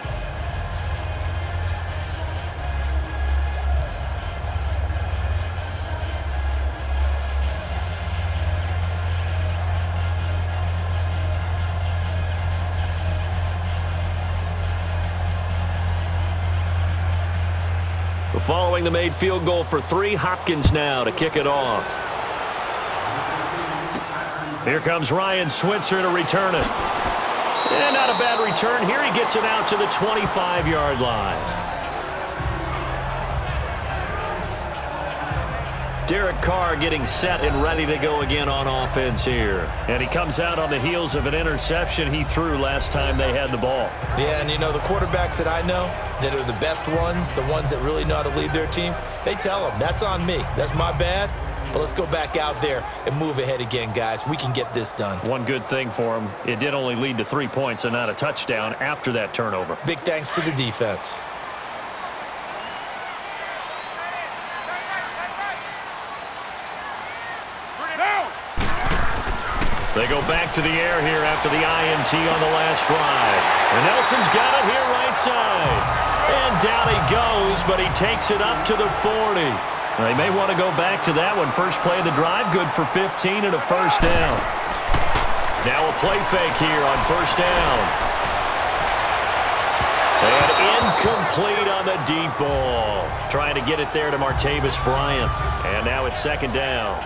Following the made field goal for 3, Hopkins now to kick it off. Here comes Ryan Switzer to return it. And not a bad return here. He gets it out to the 25-yard line. Derek Carr getting set and ready to go again on offense here. And he comes out on the heels of an interception he threw last time they had the ball. Yeah, and you know, the quarterbacks that I know that are the best ones, the ones that really know how to lead their team, they tell them, that's on me. That's my bad. But let's go back out there and move ahead again, guys. We can get this done. One good thing for him, it did only lead to 3 points and not a touchdown after that turnover. Big thanks to the defense. They go back to the air here after the INT on the last drive. And Nelson's got it here right side. And down he goes, but he takes it up to the 40. They may want to go back to that one. First play of the drive, good for 15 and a first down. Now a play fake here on first down. And incomplete on the deep ball. Trying to get it there to Martavis Bryant. And now it's second down.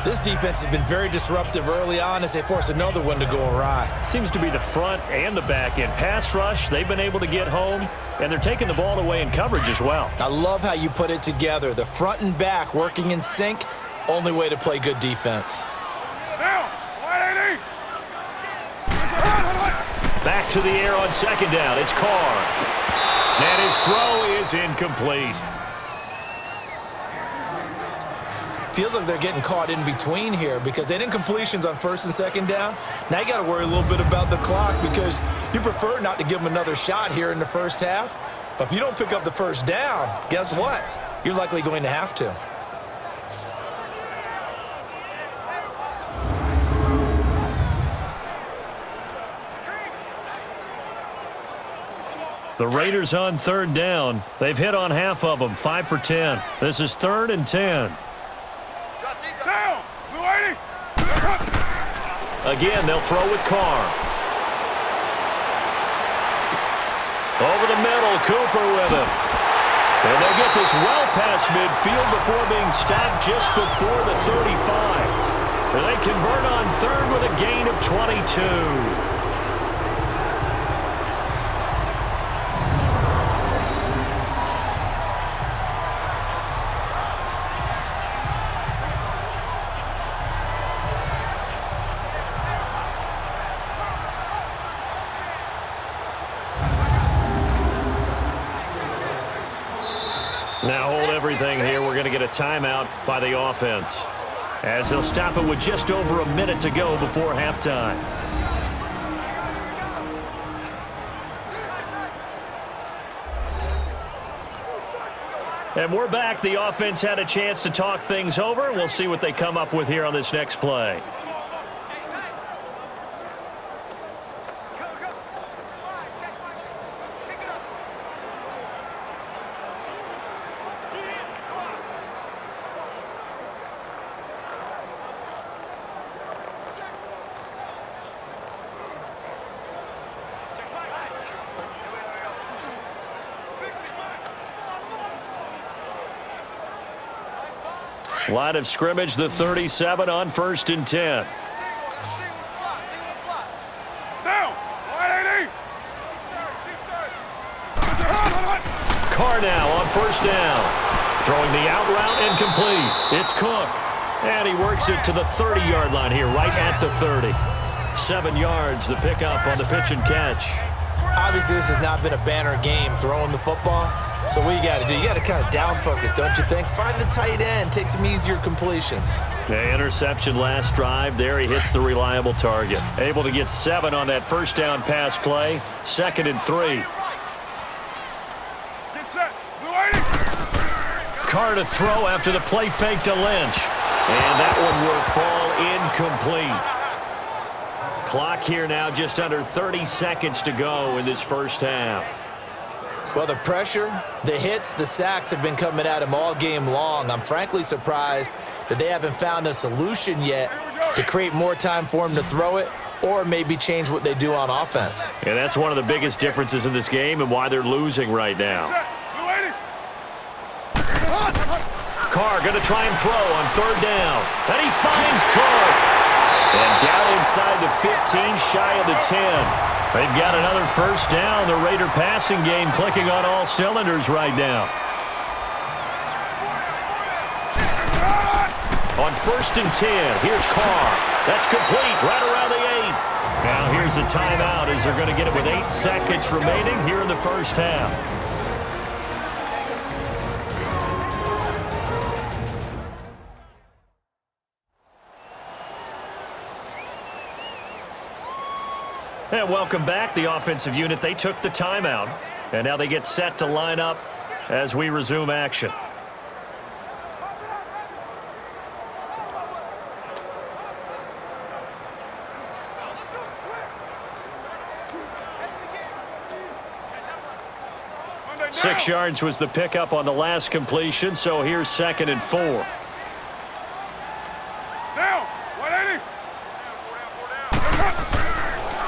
This defense has been very disruptive early on as they force another one to go awry. Seems to be the front and the back end. Pass rush, they've been able to get home, and they're taking the ball away in coverage as well. I love how you put it together. The front and back working in sync, only way to play good defense. Now, 180. Back to the air on second down. It's Carr. And his throw is incomplete. Feels like they're getting caught in between here because they didn't completions on first and second down. Now you got to worry a little bit about the clock because you prefer not to give them another shot here in the first half. But if you don't pick up the first down, guess what? You're likely going to have to. The Raiders on third down. They've hit on half of them, 5 for 10. This is 3rd and 10. Down, 280. Again, they'll throw with Carr. Over the middle, Cooper with him. And they'll get this well past midfield before being stopped just before the 35. And they convert on third with a gain of 22. Now hold everything here. We're going to get a timeout by the offense as they'll stop it with just over a minute to go before halftime. And we're back. The offense had a chance to talk things over. We'll see what they come up with here on this next play. Line of scrimmage, the 37 on 1st and 10. Down, 180. Carr now on 1st down. Throwing the out route and complete. It's Cook. And he works it to the 30-yard line here, right at the 30. 7 yards, the pickup on the pitch and catch. Obviously, this has not been a banner game throwing the football, So what you got to do, you got to kind of down focus, don't you think? Find the tight end, take some easier completions. The interception last drive. There he hits the reliable target. Able to get 7 on that first down pass play. 2nd and 3. Get set. Blue 80. Carr to throw after the play fake to Lynch. And that one will fall incomplete. Clock here now, just under 30 seconds to go in this first half. Well, the pressure, the hits, the sacks have been coming at him all game long. I'm frankly surprised that they haven't found a solution yet to create more time for him to throw it or maybe change what they do on offense. And that's one of the biggest differences in this game and why they're losing right now. Blue 80. Carr going to try and throw on 3rd down. And he finds Cook. And down inside the 15, shy of the 10. They've got another first down. The Raider passing game clicking on all cylinders right now. On 1st and 10, here's Carr. That's complete right around the 8. Now here's a timeout as they're going to get it with 8 seconds remaining here in the first half. And welcome back. The offensive unit, they took the timeout. And now they get set to line up as we resume action. Monday 6 yards was the pickup on the last completion, so here's 2nd and 4. Down. 180.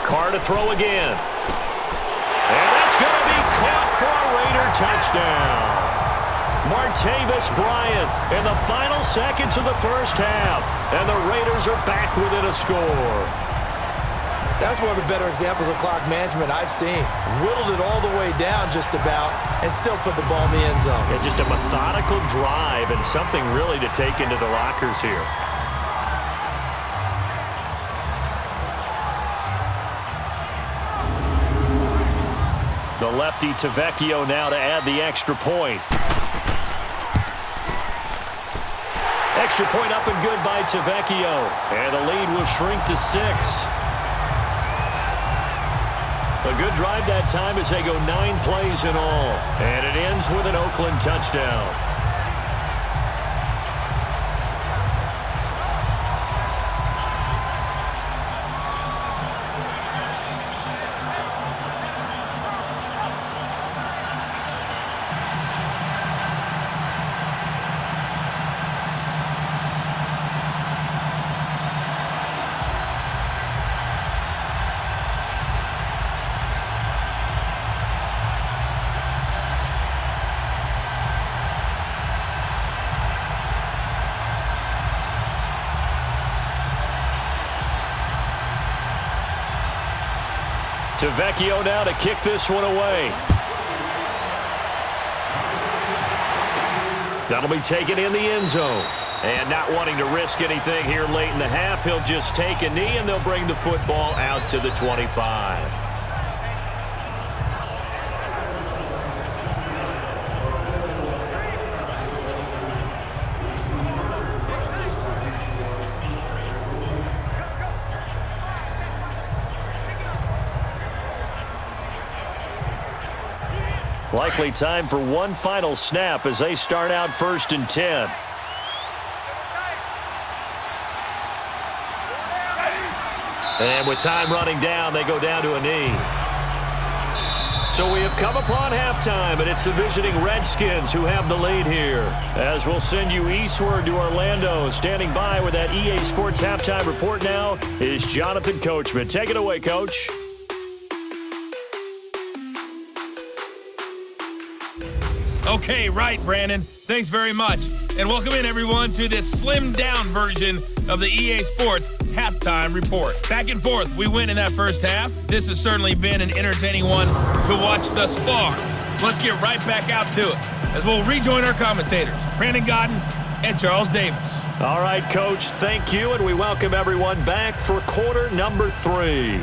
Carr to throw again. And that's going to be caught for a Raider touchdown. Martavis Bryant in the final seconds of the first half. And the Raiders are back within a score. That's one of the better examples of clock management I've seen. Whittled it all the way down just about and still put the ball in the end zone. And just a methodical drive and something really to take into the lockers here. The lefty Tavecchio now to add the extra point. Extra point up and good by Tavecchio. And the lead will shrink to 6. A good drive that time as they go 9 plays in all. And it ends with an Oakland touchdown. Tavecchio now to kick this one away. That'll be taken in the end zone. And not wanting to risk anything here late in the half, he'll just take a knee and they'll bring the football out to the 25. Likely time for one final snap as they start out 1st and 10. And with time running down, they go down to a knee. So we have come upon halftime, and it's the visiting Redskins who have the lead here. As we'll send you eastward to Orlando. Standing by with that EA Sports halftime report now is Jonathan Coachman. Take it away, Coach. Okay, right, Brandon. Thanks very much. And welcome in, everyone, to this slimmed-down version of the EA Sports halftime report. Back and forth, we win in that first half. This has certainly been an entertaining one to watch thus far. Let's get right back out to it as we'll rejoin our commentators, Brandon Godden and Charles Davis. All right, Coach, thank you, and we welcome everyone back for quarter number 3.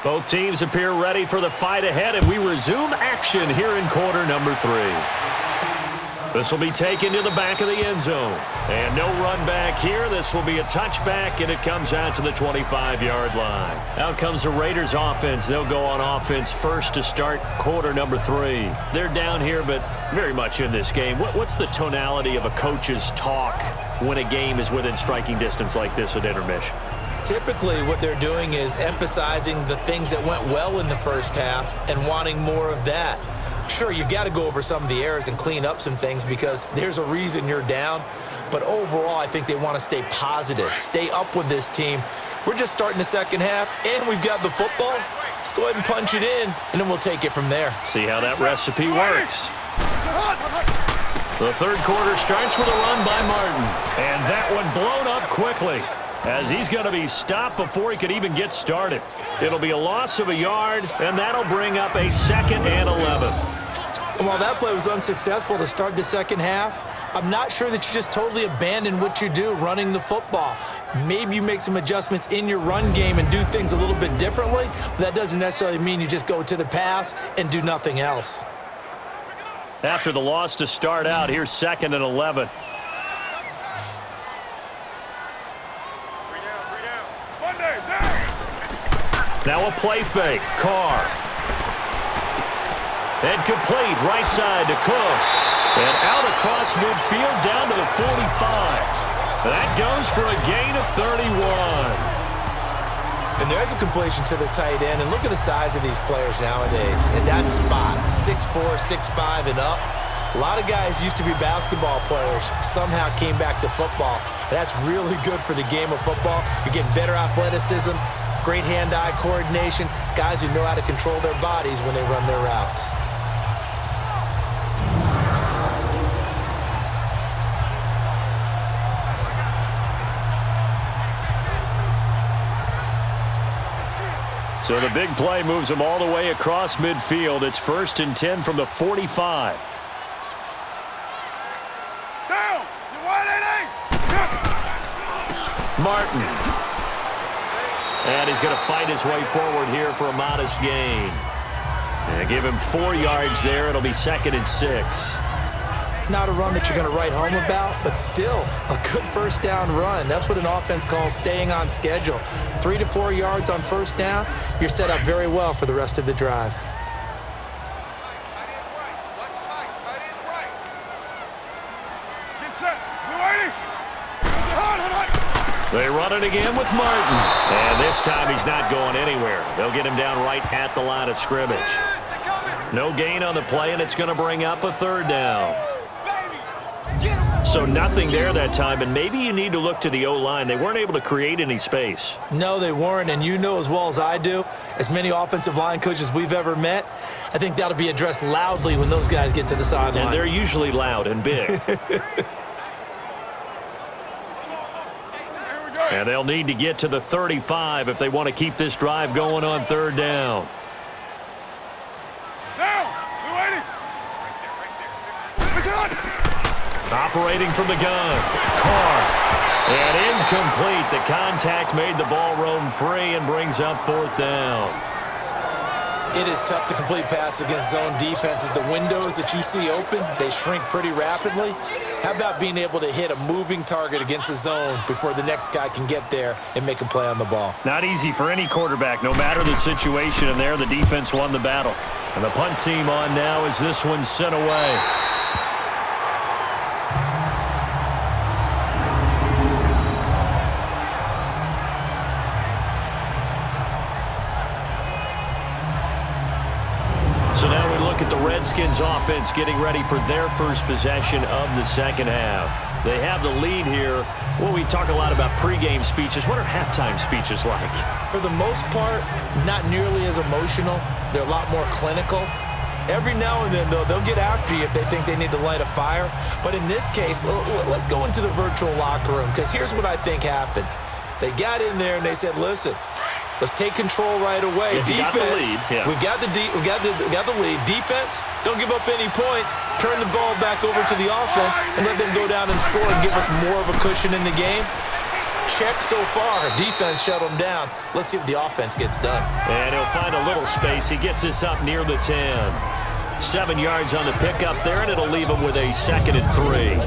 Both teams appear ready for the fight ahead, and we resume action here in quarter number 3. This will be taken to the back of the end zone. And no run back here. This will be a touchback, and it comes out to the 25-yard line. Out comes the Raiders offense. They'll go on offense first to start quarter number 3. They're down here, but very much in this game. What's the tonality of a coach's talk when a game is within striking distance like this at intermission? Typically, what they're doing is emphasizing the things that went well in the first half and wanting more of that. Sure, you've got to go over some of the errors and clean up some things because there's a reason you're down. But overall, I think they want to stay positive, stay up with this team. We're just starting the second half, and we've got the football. Let's go ahead and punch it in, and then we'll take it from there. See how that recipe works. The third quarter starts with a run by Martin. And that one blown up quickly, as he's going to be stopped before he could even get started. It'll be a loss of a yard, and that'll bring up a 2nd and 11. And while that play was unsuccessful to start the second half, I'm not sure that you just totally abandon what you do running the football. Maybe you make some adjustments in your run game and do things a little bit differently, but that doesn't necessarily mean you just go to the pass and do nothing else. After the loss to start out, here's 2nd and 11. Now a play fake. Carr. And complete right side to Cook. And out across midfield down to the 45. That goes for a gain of 31. And there's a completion to the tight end. And look at the size of these players nowadays. In that spot, 6'4", 6'5", and up. A lot of guys used to be basketball players, somehow came back to football. And that's really good for the game of football. You're getting better athleticism, great hand-eye coordination, guys who know how to control their bodies when they run their routes. So the big play moves them all the way across midfield. It's 1st and 10 from the 45. Down! You want it? Martin. And he's going to fight his way forward here for a modest gain. And give him 4 yards there. It'll be 2nd and 6. Not a run that you're going to write home about, but still a good first down run. That's what an offense calls staying on schedule. 3 to 4 yards on first down, you're set up very well for the rest of the drive. Get set. You ready? They run it again with Martin. And this time he's not going anywhere. They'll get him down right at the line of scrimmage. No gain on the play, and it's going to bring up a 3rd down. So nothing there that time, and maybe you need to look to the O-line. They weren't able to create any space. No, they weren't, and you know as well as I do, as many offensive line coaches we've ever met, I think that'll be addressed loudly when those guys get to the sideline. And they're usually loud and big. And they'll need to get to the 35 if they want to keep this drive going on 3rd down. Down! You ready? Operating from the gun. Carr. And incomplete. The contact made the ball roam free and brings up 4th down. It is tough to complete passes against zone defenses. The windows that you see open, they shrink pretty rapidly. How about being able to hit a moving target against a zone before the next guy can get there and make a play on the ball? Not easy for any quarterback, no matter the situation. And there, the defense won the battle. And the punt team on now as this one's sent away. So now we look at the Redskins offense getting ready for their first possession of the second half. They have the lead here. Well, we talk a lot about pregame speeches. What are halftime speeches like? For the most part, not nearly as emotional. They're a lot more clinical. Every now and then, though, they'll get after you if they think they need to light a fire. But in this case, let's go into the virtual locker room, because here's what I think happened. They got in there and they said, listen, let's take control right away. Defense, we got the lead. Defense, don't give up any points. Turn the ball back over to the offense and let them go down and score and give us more of a cushion in the game. check so far. Defense shut him down. Let's see if the offense gets done. And he'll find a little space. He gets this up near the 10. 7 yards on the pickup there, and it'll leave him with a 2nd and 3.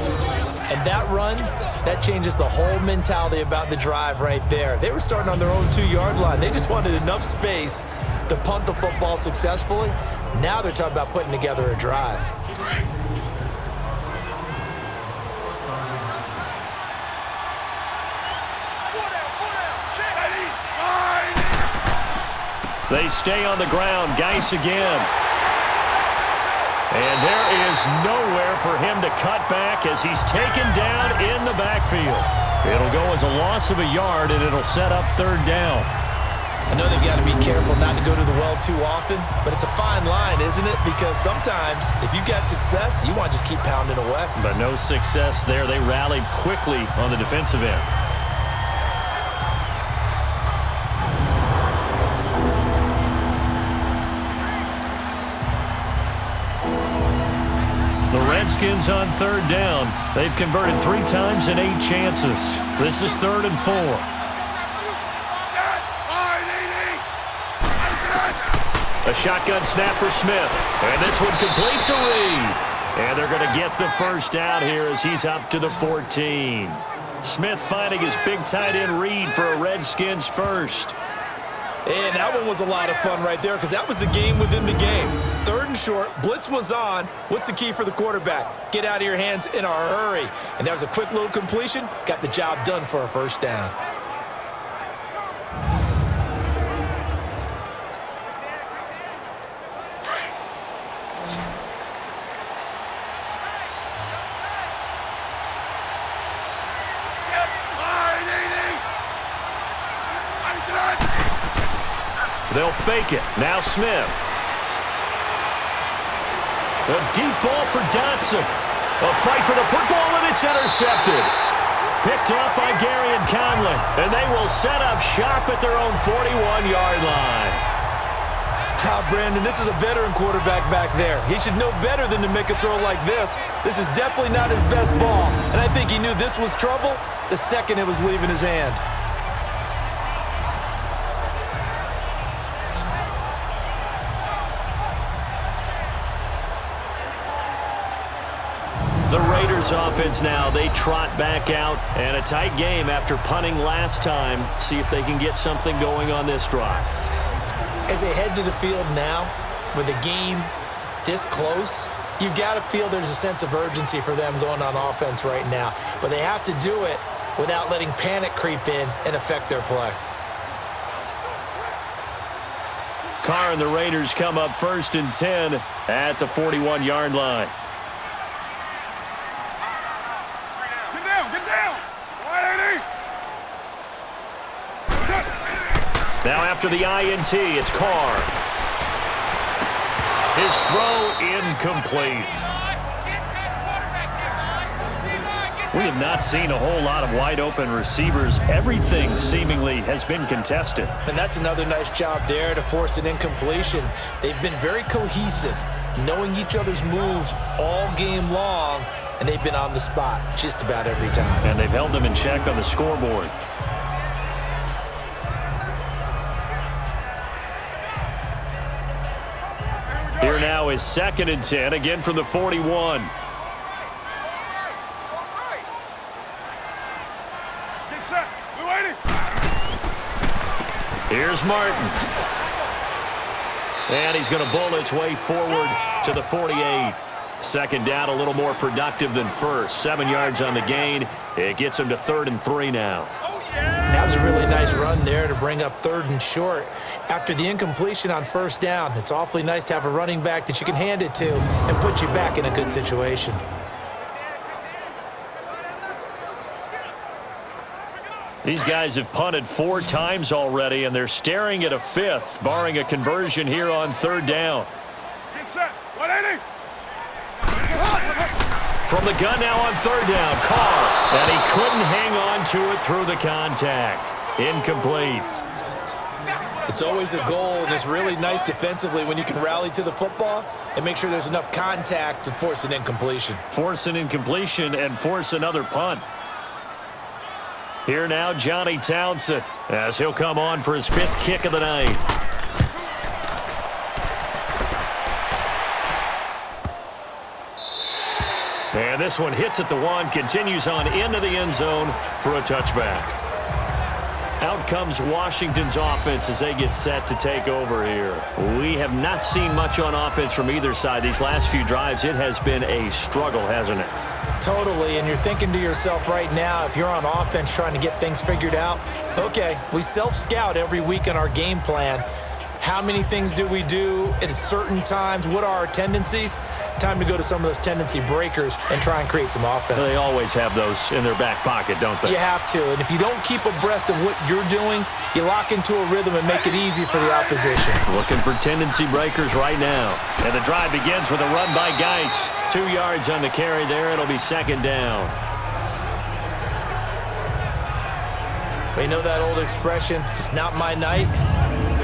And that run, that changes the whole mentality about the drive right there. They were starting on their own 2-yard line. They just wanted enough space to punt the football successfully. Now they're talking about putting together a drive. They stay on the ground. Geis again. And there is nowhere for him to cut back as he's taken down in the backfield. It'll go as a loss of a yard, and it'll set up 3rd down. I know they've got to be careful not to go to the well too often, but it's a fine line, isn't it? Because sometimes, if you've got success, you want to just keep pounding away. But no success there. They rallied quickly on the defensive end. The Redskins on 3rd down. They've converted 3 times in 8 chances. This is 3rd and 4. A shotgun snap for Smith. And this one complete to Reed. And they're going to get the 1st down here as he's up to the 14. Smith finding his big tight end Reed for a Redskins 1st. And that one was a lot of fun right there because that was the game within the game. 3rd and short, blitz was on. What's the key for the quarterback? Get out of your hands in a hurry. And that was a quick little completion. Got the job done for a 1st down. They'll fake it. Now Smith. A deep ball for Dotson. A fight for the football, and it's intercepted. Picked off by Gary and Conley. And they will set up shop at their own 41-yard line. Brandon, this is a veteran quarterback back there. He should know better than to make a throw like this. This is definitely not his best ball. And I think he knew this was trouble the second it was leaving his hand. The Raiders offense now, they trot back out, and a tight game after punting last time. See if they can get something going on this drive. As they head to the field now, with the game this close, you've got to feel there's a sense of urgency for them going on offense right now. But they have to do it without letting panic creep in and affect their play. Carr and the Raiders come up 1st and 10 at the 41-yard line. Now after the INT, it's Carr. His throw incomplete. We have not seen a whole lot of wide open receivers. Everything seemingly has been contested. And that's another nice job there to force an incompletion. They've been very cohesive, knowing each other's moves all game long, and they've been on the spot just about every time. And they've held them in check on the scoreboard. Here now is 2nd and 10, again from the 41. Get set. We're waiting. Here's Martin. And he's going to bull his way forward to the 48. 2nd down, a little more productive than 1st. 7 yards on the gain. It gets him to 3rd and 3 now. That was a really nice run there to bring up 3rd and short. After the incompletion on 1st down, it's awfully nice to have a running back that you can hand it to and put you back in a good situation. These guys have punted 4 times already, and they're staring at a 5th, barring a conversion here on 3rd down. Get set. 180. From the gun now on 3rd down, Carr, and he couldn't hang on to it through the contact. Incomplete. It's always a goal, and it's really nice defensively when you can rally to the football and make sure there's enough contact to force an incompletion. Force an incompletion and force another punt. Here now, Johnny Townsend, as he'll come on for his 5th kick of the night. And this one hits at the 1, continues on into the end zone for a touchback. Out comes Washington's offense as they get set to take over here. We have not seen much on offense from either side. These last few drives, it has been a struggle, hasn't it? Totally, and you're thinking to yourself right now, if you're on offense trying to get things figured out, okay, we self-scout every week in our game plan. How many things do we do at certain times? What are our tendencies? Time to go to some of those tendency breakers and try and create some offense. They always have those in their back pocket, don't they? You have to, and if you don't keep abreast of what you're doing, you lock into a rhythm and make it easy for the opposition. Looking for tendency breakers right now. And the drive begins with a run by Geis. 2 yards on the carry there. It'll be 2nd down. We know that old expression, it's not my night.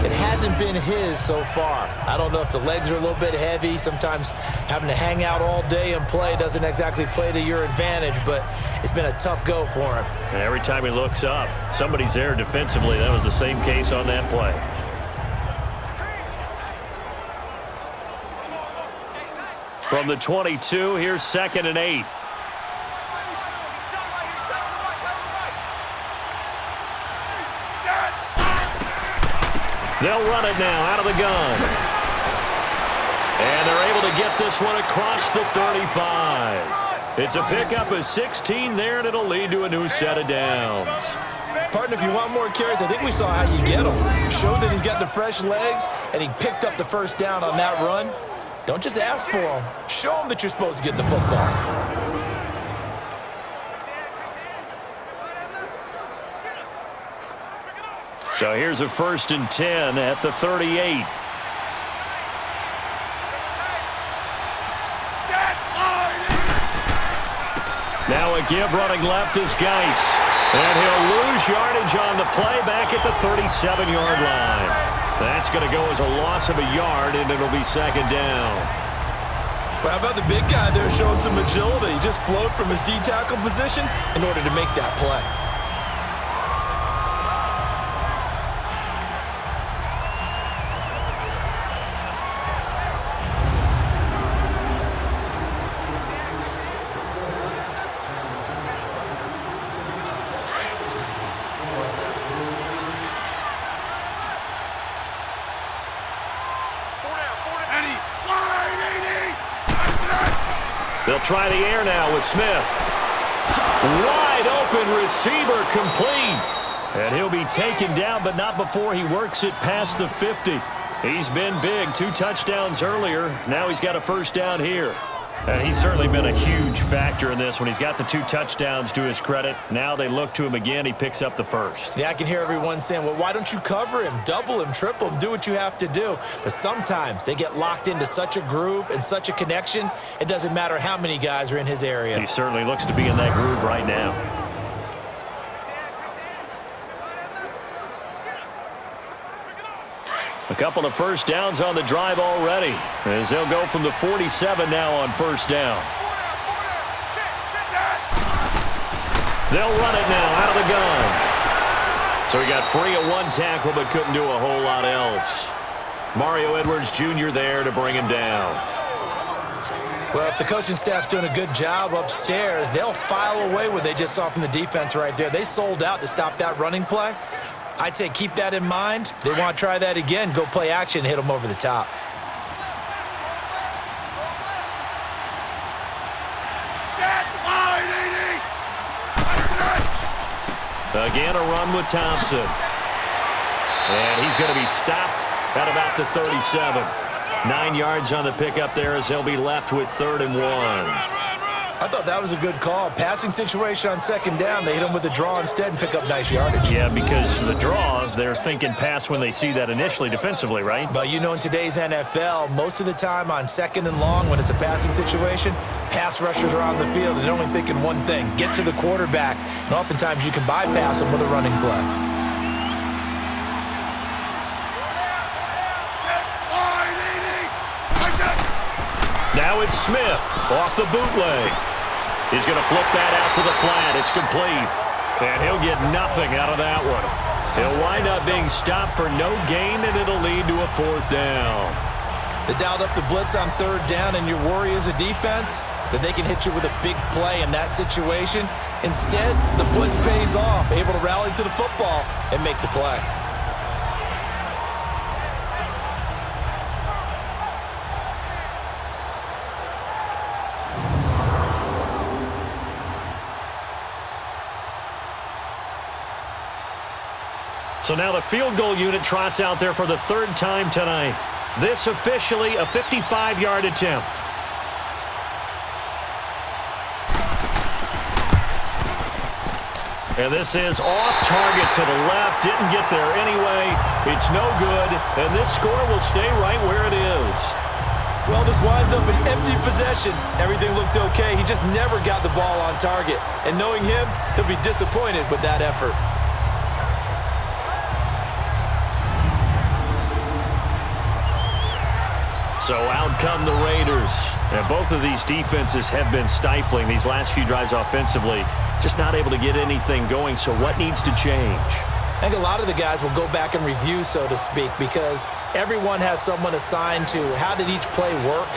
It hasn't been his so far. I don't know if the legs are a little bit heavy. Sometimes having to hang out all day and play doesn't exactly play to your advantage, but it's been a tough go for him. And every time he looks up, somebody's there defensively. That was the same case on that play. From the 22, here's 2nd and 8. They'll run it now out of the gun. And they're able to get this one across the 35. It's a pickup of 16 there, and it'll lead to a new set of downs. Partner, if you want more carries, I think we saw how you get him. Showed that he's got the fresh legs, and he picked up the 1st down on that run. Don't just ask for him. Show him that you're supposed to get the football. So here's a 1st and 10 at the 38. Now a give running left is Geis. And he'll lose yardage on the play back at the 37-yard line. That's going to go as a loss of a yard, and it'll be 2nd down. Well, how about the big guy there showing some agility? He just flowed from his D-tackle position in order to make that play. They'll try the air now with Smith. Wide open receiver complete. And he'll be taken down, but not before he works it past the 50. He's been big. 2 touchdowns earlier. Now he's got a 1st down here. And he's certainly been a huge factor in this when he's got the 2 touchdowns to his credit. Now they look to him again. He picks up the 1st. Yeah, I can hear everyone saying, well, why don't you cover him, double him, triple him, do what you have to do. But sometimes they get locked into such a groove and such a connection, it doesn't matter how many guys are in his area. He certainly looks to be in that groove right now. A couple of 1st downs on the drive already, as they'll go from the 47 now on 1st down. They'll run it now out of the gun. So he got free of 1 tackle, but couldn't do a whole lot else. Mario Edwards Jr. there to bring him down. Well, if the coaching staff's doing a good job upstairs, they'll file away what they just saw from the defense right there. They sold out to stop that running play. I'd say keep that in mind. If they want to try that again, go play action, hit them over the top. Again, a run with Thompson. And he's going to be stopped at about the 37. 9 yards on the pickup there as they'll be left with 3rd and 1. I thought that was a good call. Passing situation on 2nd down. They hit him with the draw instead and pick up nice yardage. Yeah, because the draw, they're thinking pass when they see that initially defensively, right? But you know, in today's NFL, most of the time on 2nd and long, when it's a passing situation, pass rushers are on the field and they're only thinking one thing, get to the quarterback. And oftentimes you can bypass them with a running play. Now it's Smith off the bootleg. He's going to flip that out to the flat. It's complete. And he'll get nothing out of that one. He'll wind up being stopped for no gain, and it'll lead to a 4th down. They dialed up the blitz on 3rd down, and your worry as a defense that they can hit you with a big play in that situation. Instead, the blitz pays off, able to rally to the football and make the play. So now the field goal unit trots out there for the 3rd time tonight. This officially a 55-yard attempt. And this is off target to the left. Didn't get there anyway. It's no good. And this score will stay right where it is. Well, this winds up an empty possession. Everything looked okay. He just never got the ball on target. And knowing him, he'll be disappointed with that effort. So out come the Raiders. And both of these defenses have been stifling these last few drives offensively. Just not able to get anything going. So what needs to change? I think a lot of the guys will go back and review, so to speak, because everyone has someone assigned to how did each play work.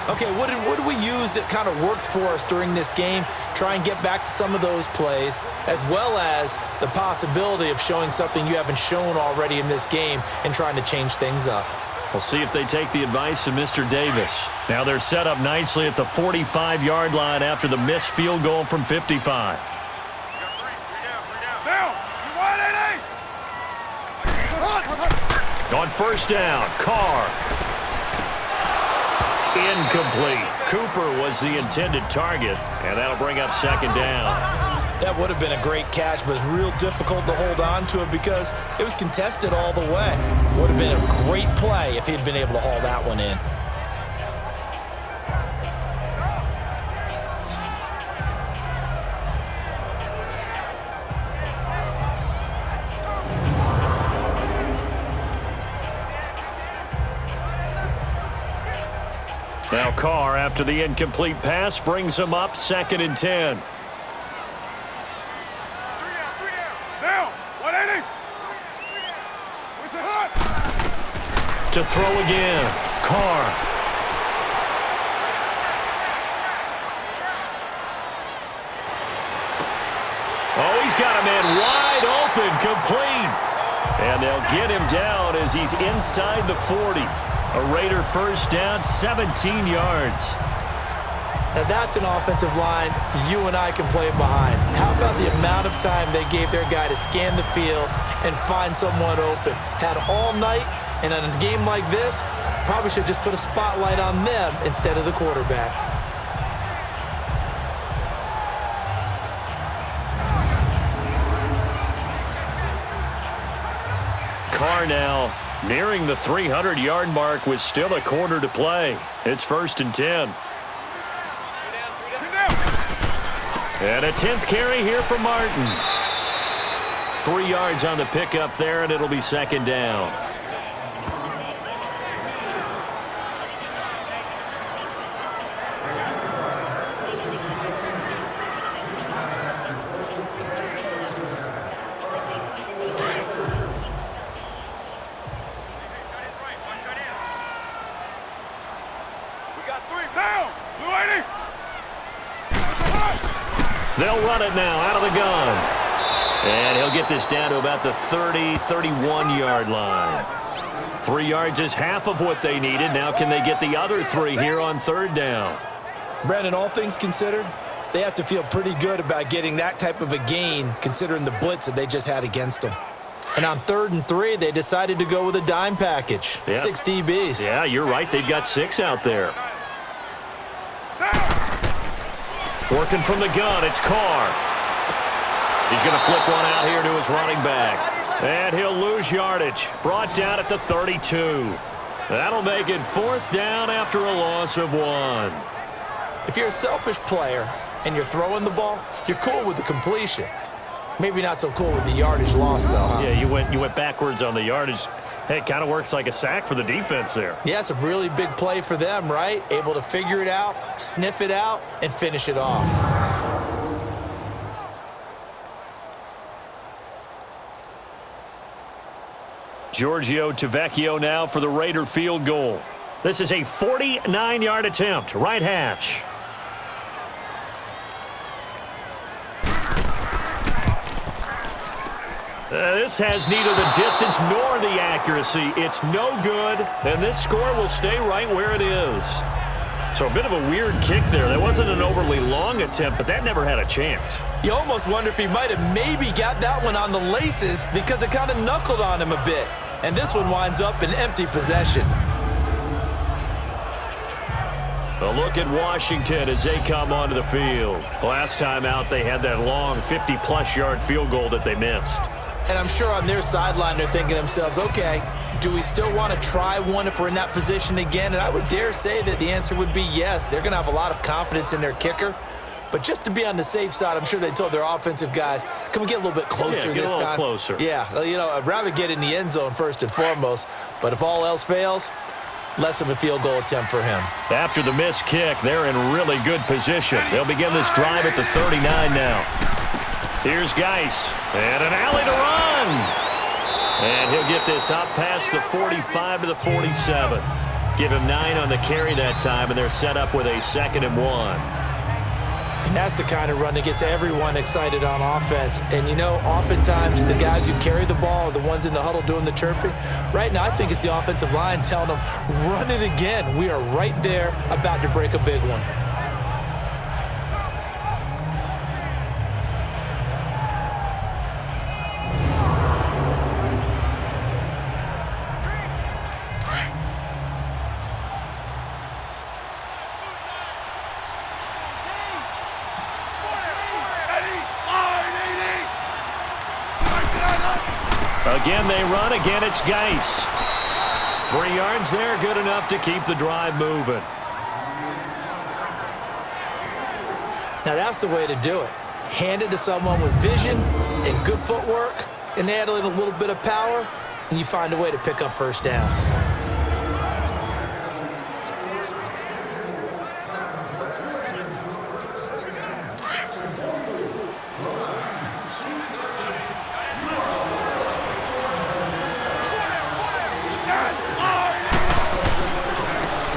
Okay, what did we use that kind of worked for us during this game? Try and get back to some of those plays, as well as the possibility of showing something you haven't shown already in this game and trying to change things up. We'll see if they take the advice of Mr. Davis. Now they're set up nicely at the 45-yard line after the missed field goal from 55. On 1st down, Carr. Incomplete. Cooper was the intended target, and that'll bring up 2nd down. That would have been a great catch, but it's real difficult to hold on to it because it was contested all the way. Would have been a great play if he'd been able to haul that one in. Now Carr, after the incomplete pass, brings him up 2nd and 10. To throw again, Carr. Oh, he's got a man wide open, complete. And they'll get him down as he's inside the 40. A Raider 1st down, 17 yards. Now that's an offensive line you and I can play behind. How about the amount of time they gave their guy to scan the field and find someone open? Had all night, and in a game like this, probably should just put a spotlight on them instead of the quarterback. Carr now nearing the 300-yard mark with still a quarter to play. It's 1st and 10. And a 10th carry here for Martin. 3 yards on the pickup there, and it'll be 2nd down. They'll run it now out of the gun. And he'll get this down to about the 30, 31-yard line. 3 yards is half of what they needed. Now can they get the other 3 here on 3rd down? Brandon, all things considered, they have to feel pretty good about getting that type of a gain considering the blitz that they just had against them. And on 3rd and 3, they decided to go with a dime package. Yeah. 6 DBs. Yeah, you're right. They've got 6 out there. Working from the gun, it's Carr. He's going to flip one out here to his running back. And he'll lose yardage. Brought down at the 32. That'll make it 4th down after a loss of 1. If you're a selfish player and you're throwing the ball, you're cool with the completion. Maybe not so cool with the yardage loss, though, huh? Yeah, you went backwards on the yardage. Hey, it kind of works like a sack for the defense there. Yeah, it's a really big play for them, right? Able to figure it out, sniff it out, and finish it off. Giorgio Tavecchio now for the Raider field goal. This is a 49-yard attempt, right hash. This has neither the distance nor the accuracy. It's no good, and this score will stay right where it is. So a bit of a weird kick there. That wasn't an overly long attempt, but that never had a chance. You almost wonder if he might have maybe got that one on the laces because it kind of knuckled on him a bit. And this one winds up in empty possession. A look at Washington as they come onto the field. Last time out, they had that long 50-plus yard field goal that they missed. And I'm sure on their sideline they're thinking to themselves, okay, do we still want to try one if we're in that position again? And I would dare say that the answer would be yes. They're going to have a lot of confidence in their kicker. But just to be on the safe side, I'm sure they told their offensive guys, can we get a little bit closer this time? Get a little closer. Yeah, you know, I'd rather get in the end zone first and foremost. But if all else fails, less of a field goal attempt for him. After the missed kick, they're in really good position. They'll begin this drive at the 39 now. Here's Geis, and an alley to run. And he'll get this up past the 45 to the 47. Give him 9 on the carry that time, and they're set up with a 2nd and 1. And that's the kind of run that gets everyone excited on offense. And, you know, oftentimes the guys who carry the ball are the ones in the huddle doing the chirping. Right now, I think it's the offensive line telling them, run it again. We are right there about to break a big one. Again, they run. Again, it's Geis. 3 yards there, good enough to keep the drive moving. Now, that's the way to do it. Hand it to someone with vision and good footwork and add in a little bit of power, and you find a way to pick up first downs.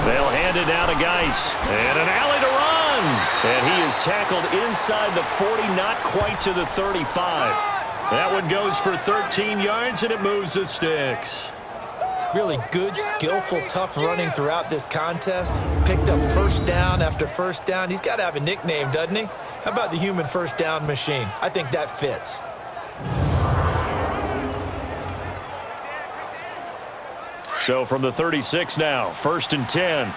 They'll hand it down to Geis. And an alley to run. And he is tackled inside the 40, not quite to the 35. That one goes for 13 yards, and it moves the sticks. Really good, skillful, tough running throughout this contest. Picked up first down after first down. He's got to have a nickname, doesn't he? How about the human first down machine? I think that fits. So from the 36 now, 1st and 10.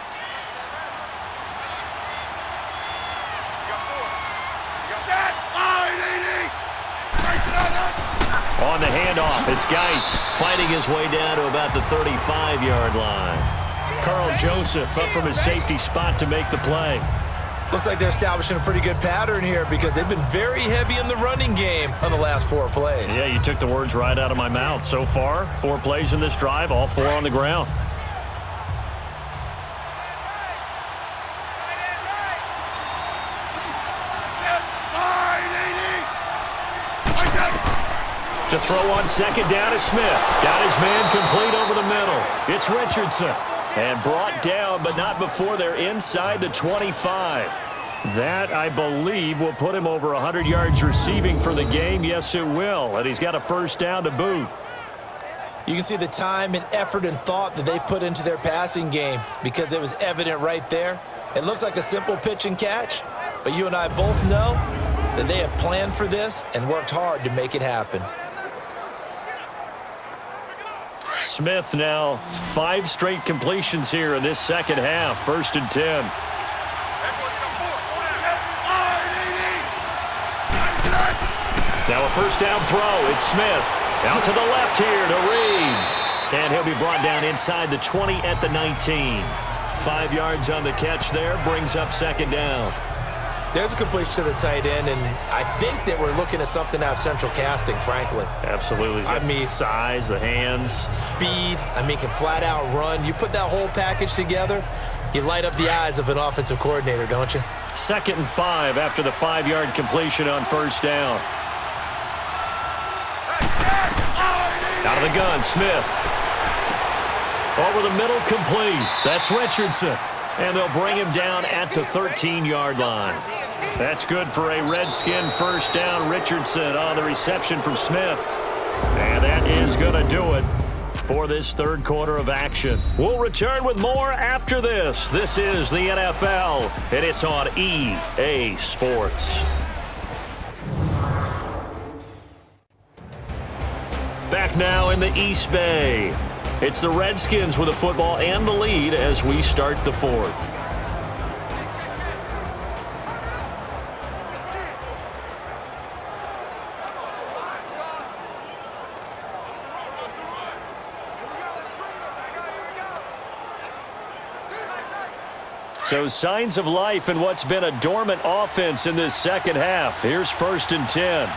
On the handoff, it's Geis fighting his way down to about the 35-yard line. Carl Joseph up from his safety spot to make the play. Looks like they're establishing a pretty good pattern here because they've been very heavy in the running game on the last 4 plays. Yeah, you took the words right out of my mouth. So far, 4 plays in this drive, all 4 on the ground. To throw on 2nd down is Smith. Got his man complete over the middle. It's Richardson. And brought down, but not before they're inside the 25. That, I believe, will put him over 100 yards receiving for the game. Yes, it will. And he's got a first down to boot. You can see the time and effort and thought that they put into their passing game because it was evident right there. It looks like a simple pitch and catch, but you and I both know that they have planned for this and worked hard to make it happen. Smith now 5 straight completions here in this second half. 1st and 10. Now a first down throw. It's Smith. Out to the left here to Reed. And he'll be brought down inside the 20 at the 19. 5 yards on the catch there. Brings up 2nd down. There's a completion to the tight end, and I think that we're looking at something out of central casting, frankly. Absolutely. I mean, size, the hands. Speed. I mean, can flat out run. You put that whole package together, you light up the eyes of an offensive coordinator, don't you? 2nd and 5 after the 5-yard completion on first down. Out of the gun, Smith. Over the middle, complete. That's Richardson. And they'll bring him down at the 13-yard line. That's good for a Redskin first down. Richardson on the reception from Smith. And that is going to do it for this third quarter of action. We'll return with more after this. This is the NFL, and it's on EA Sports. Back now in the East Bay. It's the Redskins with the football and the lead as we start the fourth. So signs of life in what's been a dormant offense in this second half. Here's 1st and 10.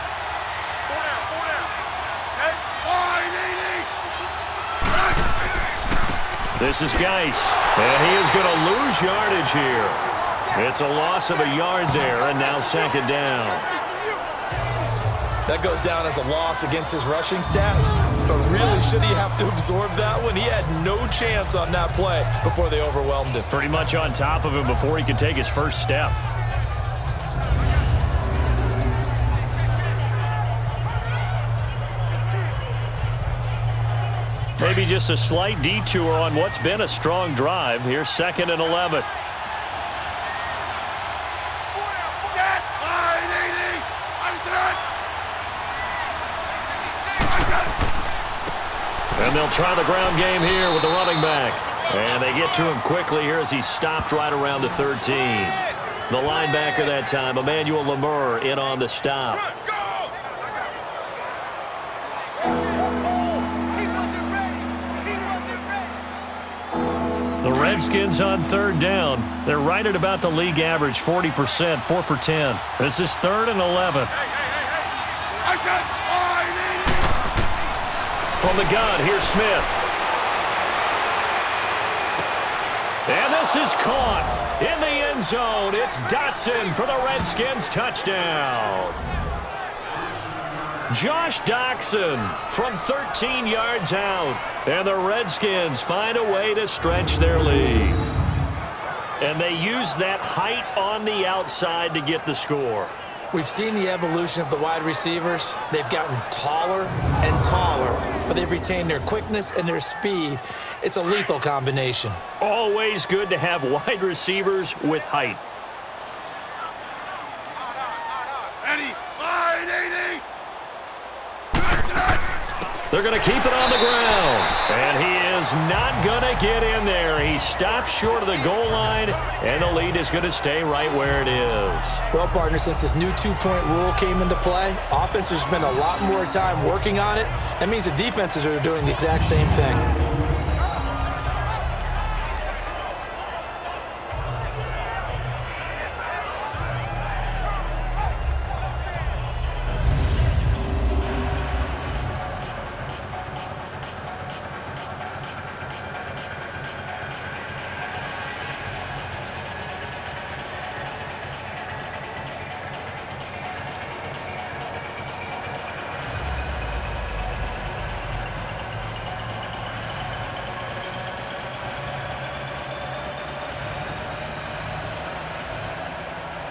This is Geis, and he is going to lose yardage here. It's a loss of a yard there, and now 2nd down. That goes down as a loss against his rushing stats, but really, should he have to absorb that one? He had no chance on that play before they overwhelmed him. Pretty much on top of him before he could take his first step. Maybe just a slight detour on what's been a strong drive. Here's 2nd and 11. And they'll try the ground game here with the running back. And they get to him quickly here as he stopped right around the 13. The linebacker that time, Emmanuel Lemur, in on the stop. The Redskins on 3rd down. They're right at about the league average, 40%, 4 for 10. This is 3rd and 11. From the gun, here's Smith. And this is caught in the end zone. It's Dotson for the Redskins touchdown. Josh Doctson from 13 yards out. And the Redskins find a way to stretch their lead. And they use that height on the outside to get the score. We've seen the evolution of the wide receivers. They've gotten taller and taller, but they've retained their quickness and their speed. It's a lethal combination. Always good to have wide receivers with height. They're going to keep it on the ground. And he is not going to get in there. He stops short of the goal line, and the lead is going to stay right where it is. Well, partner, since this new two-point rule came into play, offenses spend a lot more time working on it. That means the defenses are doing the exact same thing.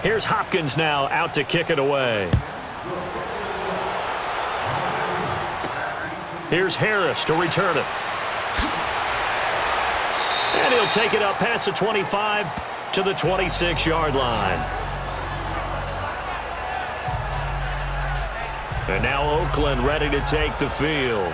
Here's Hopkins now out to kick it away. Here's Harris to return it. And he'll take it up past the 25 to the 26-yard line. And now Oakland ready to take the field.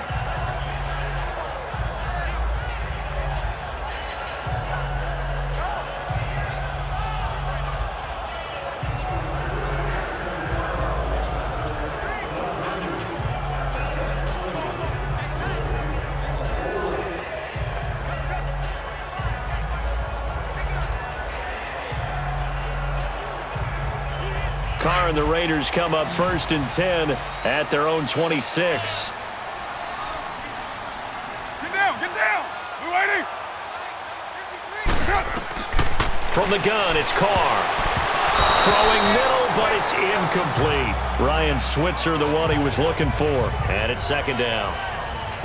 Carr and the Raiders come up 1st and 10 at their own 26. Get down! We're waiting! From the gun, it's Carr. Throwing middle, but it's incomplete. Ryan Switzer, the one he was looking for. And it's 2nd down.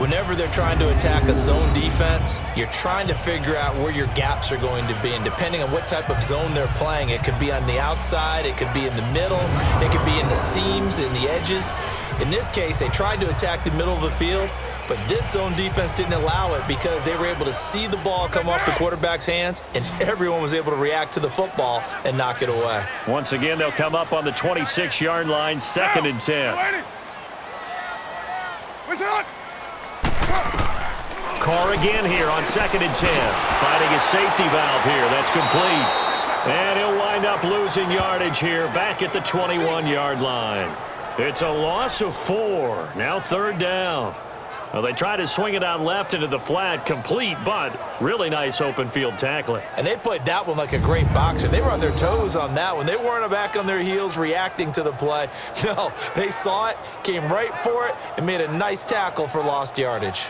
Whenever they're trying to attack a zone defense, you're trying to figure out where your gaps are going to be. And depending on what type of zone they're playing, it could be on the outside, it could be in the middle, it could be in the seams, in the edges. In this case, they tried to attack the middle of the field, but this zone defense didn't allow it because they were able to see the ball come off the quarterback's hands, and everyone was able to react to the football and knock it away. Once again, they'll come up on the 26-yard line, 2nd and 10. Carr again here on 2nd and 10. Finding a safety valve here. That's complete. And he'll wind up losing yardage here back at the 21-yard line. It's a loss of 4. Now 3rd down. Well, they try to swing it out left into the flat, complete, but really nice open field tackling. And they played that one like a great boxer. They were on their toes on that one. They weren't back on their heels reacting to the play. No, they saw it, came right for it, and made a nice tackle for lost yardage.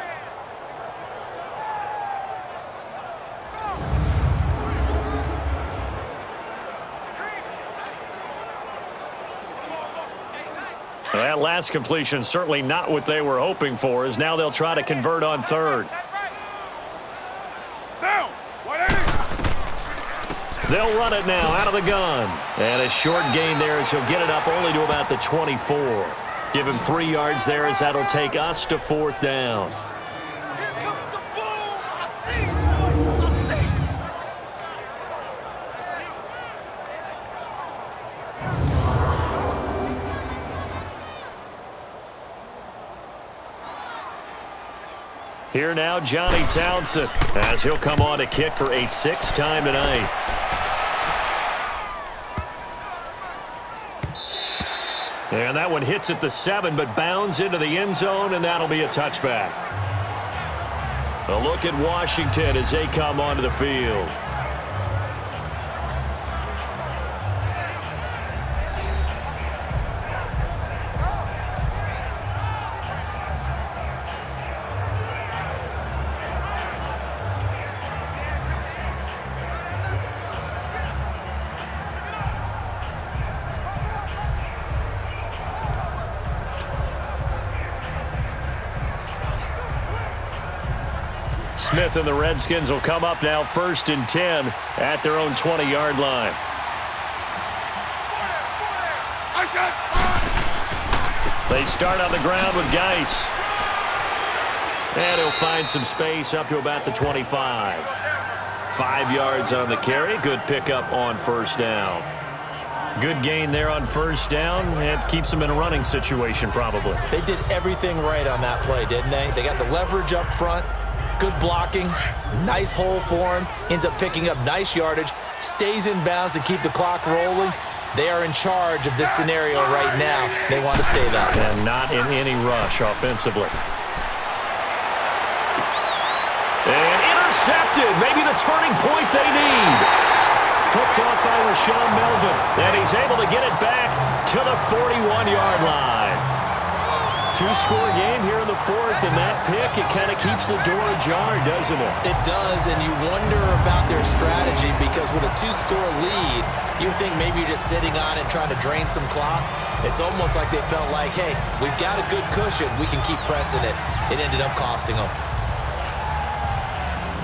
Well, that last completion certainly not what they were hoping for, as now they'll try to convert on 3rd. They'll run it now out of the gun. And a short gain there as he'll get it up only to about the 24. Give him 3 yards there as that'll take us to 4th down. Here now, Johnny Townsend, as he'll come on to kick for a 6th time tonight. And that one hits at the 7, but bounds into the end zone, and that'll be a touchback. A look at Washington as they come onto the field. Smith and the Redskins will come up now 1st and 10 at their own 20-yard line. They start on the ground with Geis. And he'll find some space up to about the 25. 5 yards on the carry. Good pickup on 1st down. Good gain there on 1st down. It keeps them in a running situation probably. They did everything right on that play, didn't they? They got the leverage up front. Good blocking, nice hole for him, ends up picking up nice yardage, stays in bounds to keep the clock rolling. They are in charge of this scenario right now. They want to stay that way. And not in any rush offensively. And intercepted, maybe the turning point they need. Picked off by Rashawn Melvin, and he's able to get it back to the 41-yard line. 2-score game here in the 4th, and that pick, it kind of keeps the door ajar, doesn't it? It does, and you wonder about their strategy because with a 2-score lead, you think maybe you're just sitting on it trying to drain some clock. It's almost like they felt like, hey, we've got a good cushion. We can keep pressing it. It ended up costing them.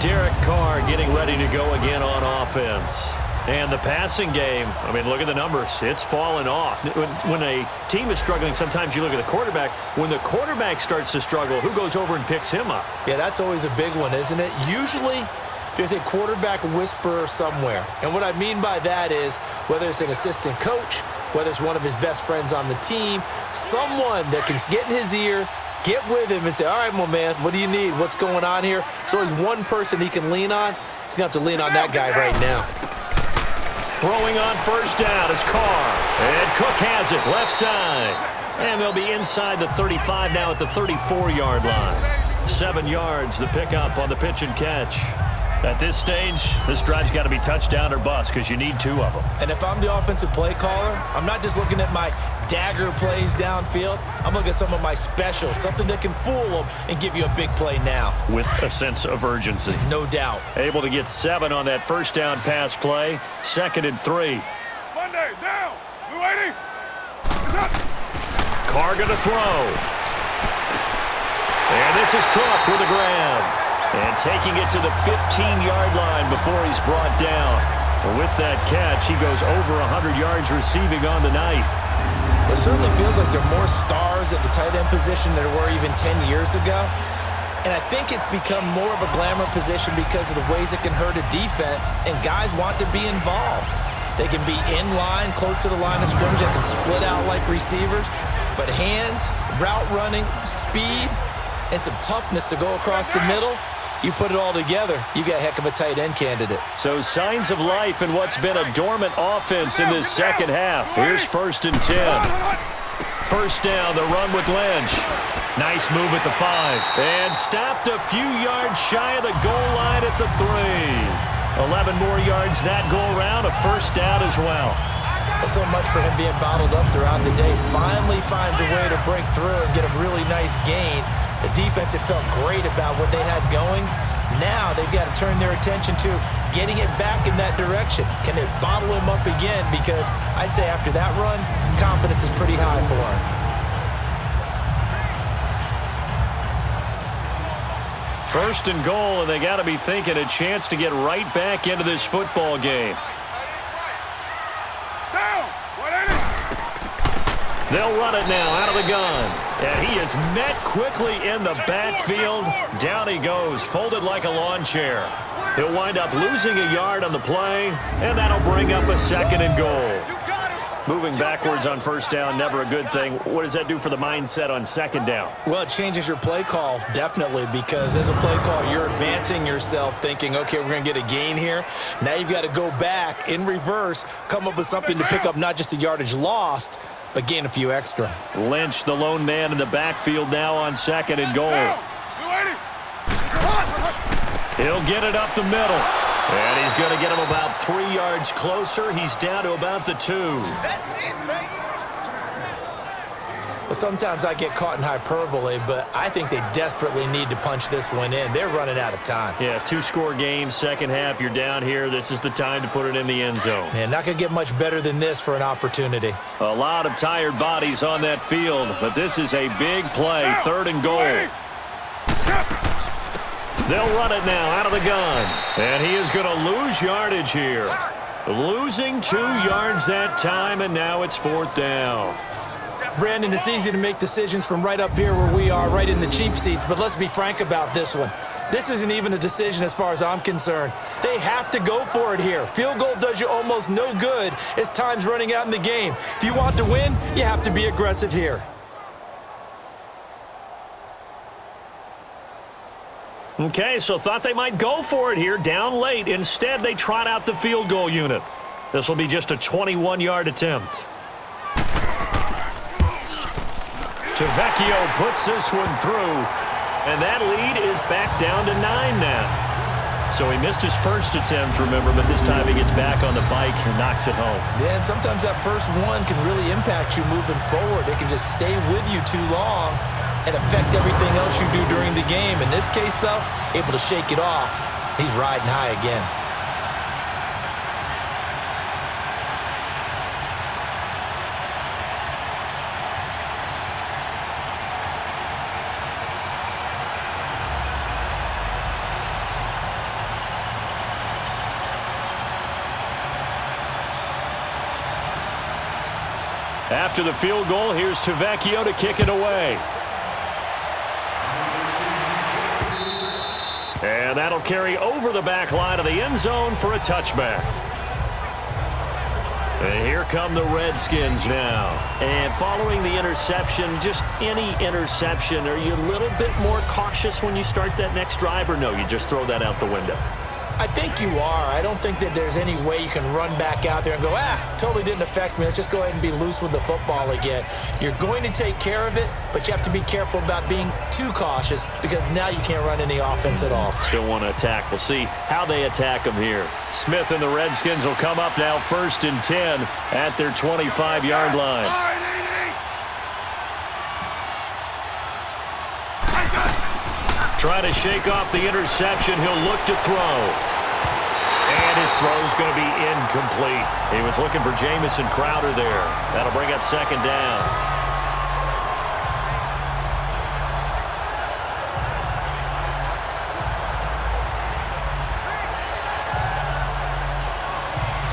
Derek Carr getting ready to go again on offense. And the passing game, I mean, look at the numbers. It's fallen off. When a team is struggling, sometimes you look at the quarterback. When the quarterback starts to struggle, who goes over and picks him up? Yeah, that's always a big one, isn't it? Usually, there's a quarterback whisperer somewhere. And what I mean by that is, whether it's an assistant coach, whether it's one of his best friends on the team, someone that can get in his ear, get with him and say, all right, my man, what do you need? What's going on here? So there's one person he can lean on. He's going to have to lean on that guy right now. Throwing on 1st down is Carr. And Cook has it left side. And they'll be inside the 35 now at the 34-yard line. 7 yards, the pickup on the pitch and catch. At this stage, this drive's got to be touchdown or bust because you need 2 of them. And if I'm the offensive play caller, I'm not just looking at my dagger plays downfield. I'm looking at some of my specials, something that can fool them and give you a big play now. With a sense of urgency. No doubt. Able to get 7 on that 1st down pass play. 2nd and 3. Monday, down. Blue 80. Carr going to throw. And this is Cook with a grab. And taking it to the 15-yard line before he's brought down. With that catch, he goes over 100 yards receiving on the night. It certainly feels like there are more stars at the tight end position than there were even 10 years ago. And I think it's become more of a glamour position because of the ways it can hurt a defense, and guys want to be involved. They can be in line, close to the line of scrimmage. They can split out like receivers. But hands, route running, speed, and some toughness to go across the middle, you put it all together, you got a heck of a tight end candidate. So signs of life in what's been a dormant offense in this second half. Here's 1st and 10. First down, the run with Lynch. Nice move at the 5. And stopped a few yards shy of the goal line at the 3. 11 more yards that go around, a first down as well. So much for him being bottled up throughout the day. Finally finds a way to break through and get a really nice gain. The defense had felt great about what they had going. Now they've got to turn their attention to getting it back in that direction. Can they bottle him up again? Because I'd say after that run, confidence is pretty high for him. First and goal, and they got to be thinking a chance to get right back into this football game. They'll run it now out of the gun. And he is met quickly in the backfield. Down he goes, folded like a lawn chair. He'll wind up losing a yard on the play, and that'll bring up a 2nd and goal. Moving backwards on first down, never a good thing. What does that do for the mindset on 2nd down? Well, it changes your play call, definitely, because as a play call, you're advancing yourself thinking, okay, we're going to get a gain here. Now you've got to go back in reverse, come up with something to pick up not just the yardage lost, but gain a few extra. Lynch, the lone man in the backfield now on 2nd and goal. He'll get it up the middle. And he's going to get him about 3 yards closer. He's down to about the 2. Well, sometimes I get caught in hyperbole, but I think they desperately need to punch this one in. They're running out of time. Yeah, 2-score game, second half, you're down here. This is the time to put it in the end zone. Man, not going to get much better than this for an opportunity. A lot of tired bodies on that field, but this is a big play, 3rd and goal. They'll run it now out of the gun. And he is going to lose yardage here. Losing 2 yards that time, and now it's 4th down. Brandon, it's easy to make decisions from right up here where we are, right in the cheap seats, but let's be frank about this one. This isn't even a decision as far as I'm concerned. They have to go for it here. Field goal does you almost no good as time's running out in the game. If you want to win, you have to be aggressive here. Okay, so thought they might go for it here, down late. Instead, they trot out the field goal unit. This will be just a 21-yard attempt. Tavecchio puts this one through, and that lead is back down to 9 now. So he missed his first attempt, remember, but this time he gets back on the bike and knocks it home. Yeah, and sometimes that first one can really impact you moving forward. It can just stay with you too long and affect everything else you do during the game. In this case, though, able to shake it off. He's riding high again. After the field goal, here's Tavecchio to kick it away. And that'll carry over the back line of the end zone for a touchback. And here come the Redskins now. And following the interception, just any interception, are you a little bit more cautious when you start that next drive, or no, you just throw that out the window? I think you are. I don't think that there's any way you can run back out there and go, totally didn't affect me. Let's just go ahead and be loose with the football again. You're going to take care of it, but you have to be careful about being too cautious because now you can't run any offense at all. Still want to attack. We'll see how they attack them here. Smith and the Redskins will come up now 1st and 10 at their 25-yard line. Try to shake off the interception. He'll look to throw. And his throw's going to be incomplete. He was looking for Jamison Crowder there. That'll bring up 2nd down.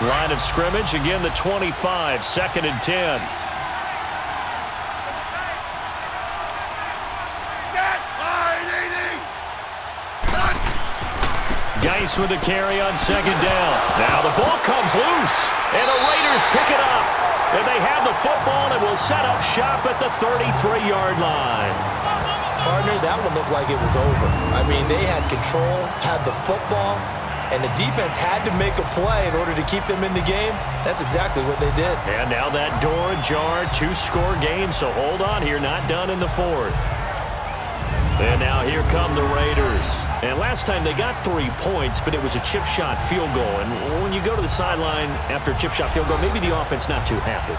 Line of scrimmage, again the 25, 2nd and 10. Geis with the carry on 2nd down. Now the ball comes loose, and the Raiders pick it up. And they have the football and will set up shop at the 33-yard line. Partner, that one looked like it was over. I mean, they had control, had the football, and the defense had to make a play in order to keep them in the game. That's exactly what they did. And now that door ajar, 2-score game, so hold on here, not done in the 4th. And now here come the Raiders. And last time they got 3 points, but it was a chip shot field goal. And when you go to the sideline after a chip shot field goal, maybe the offense not too happy.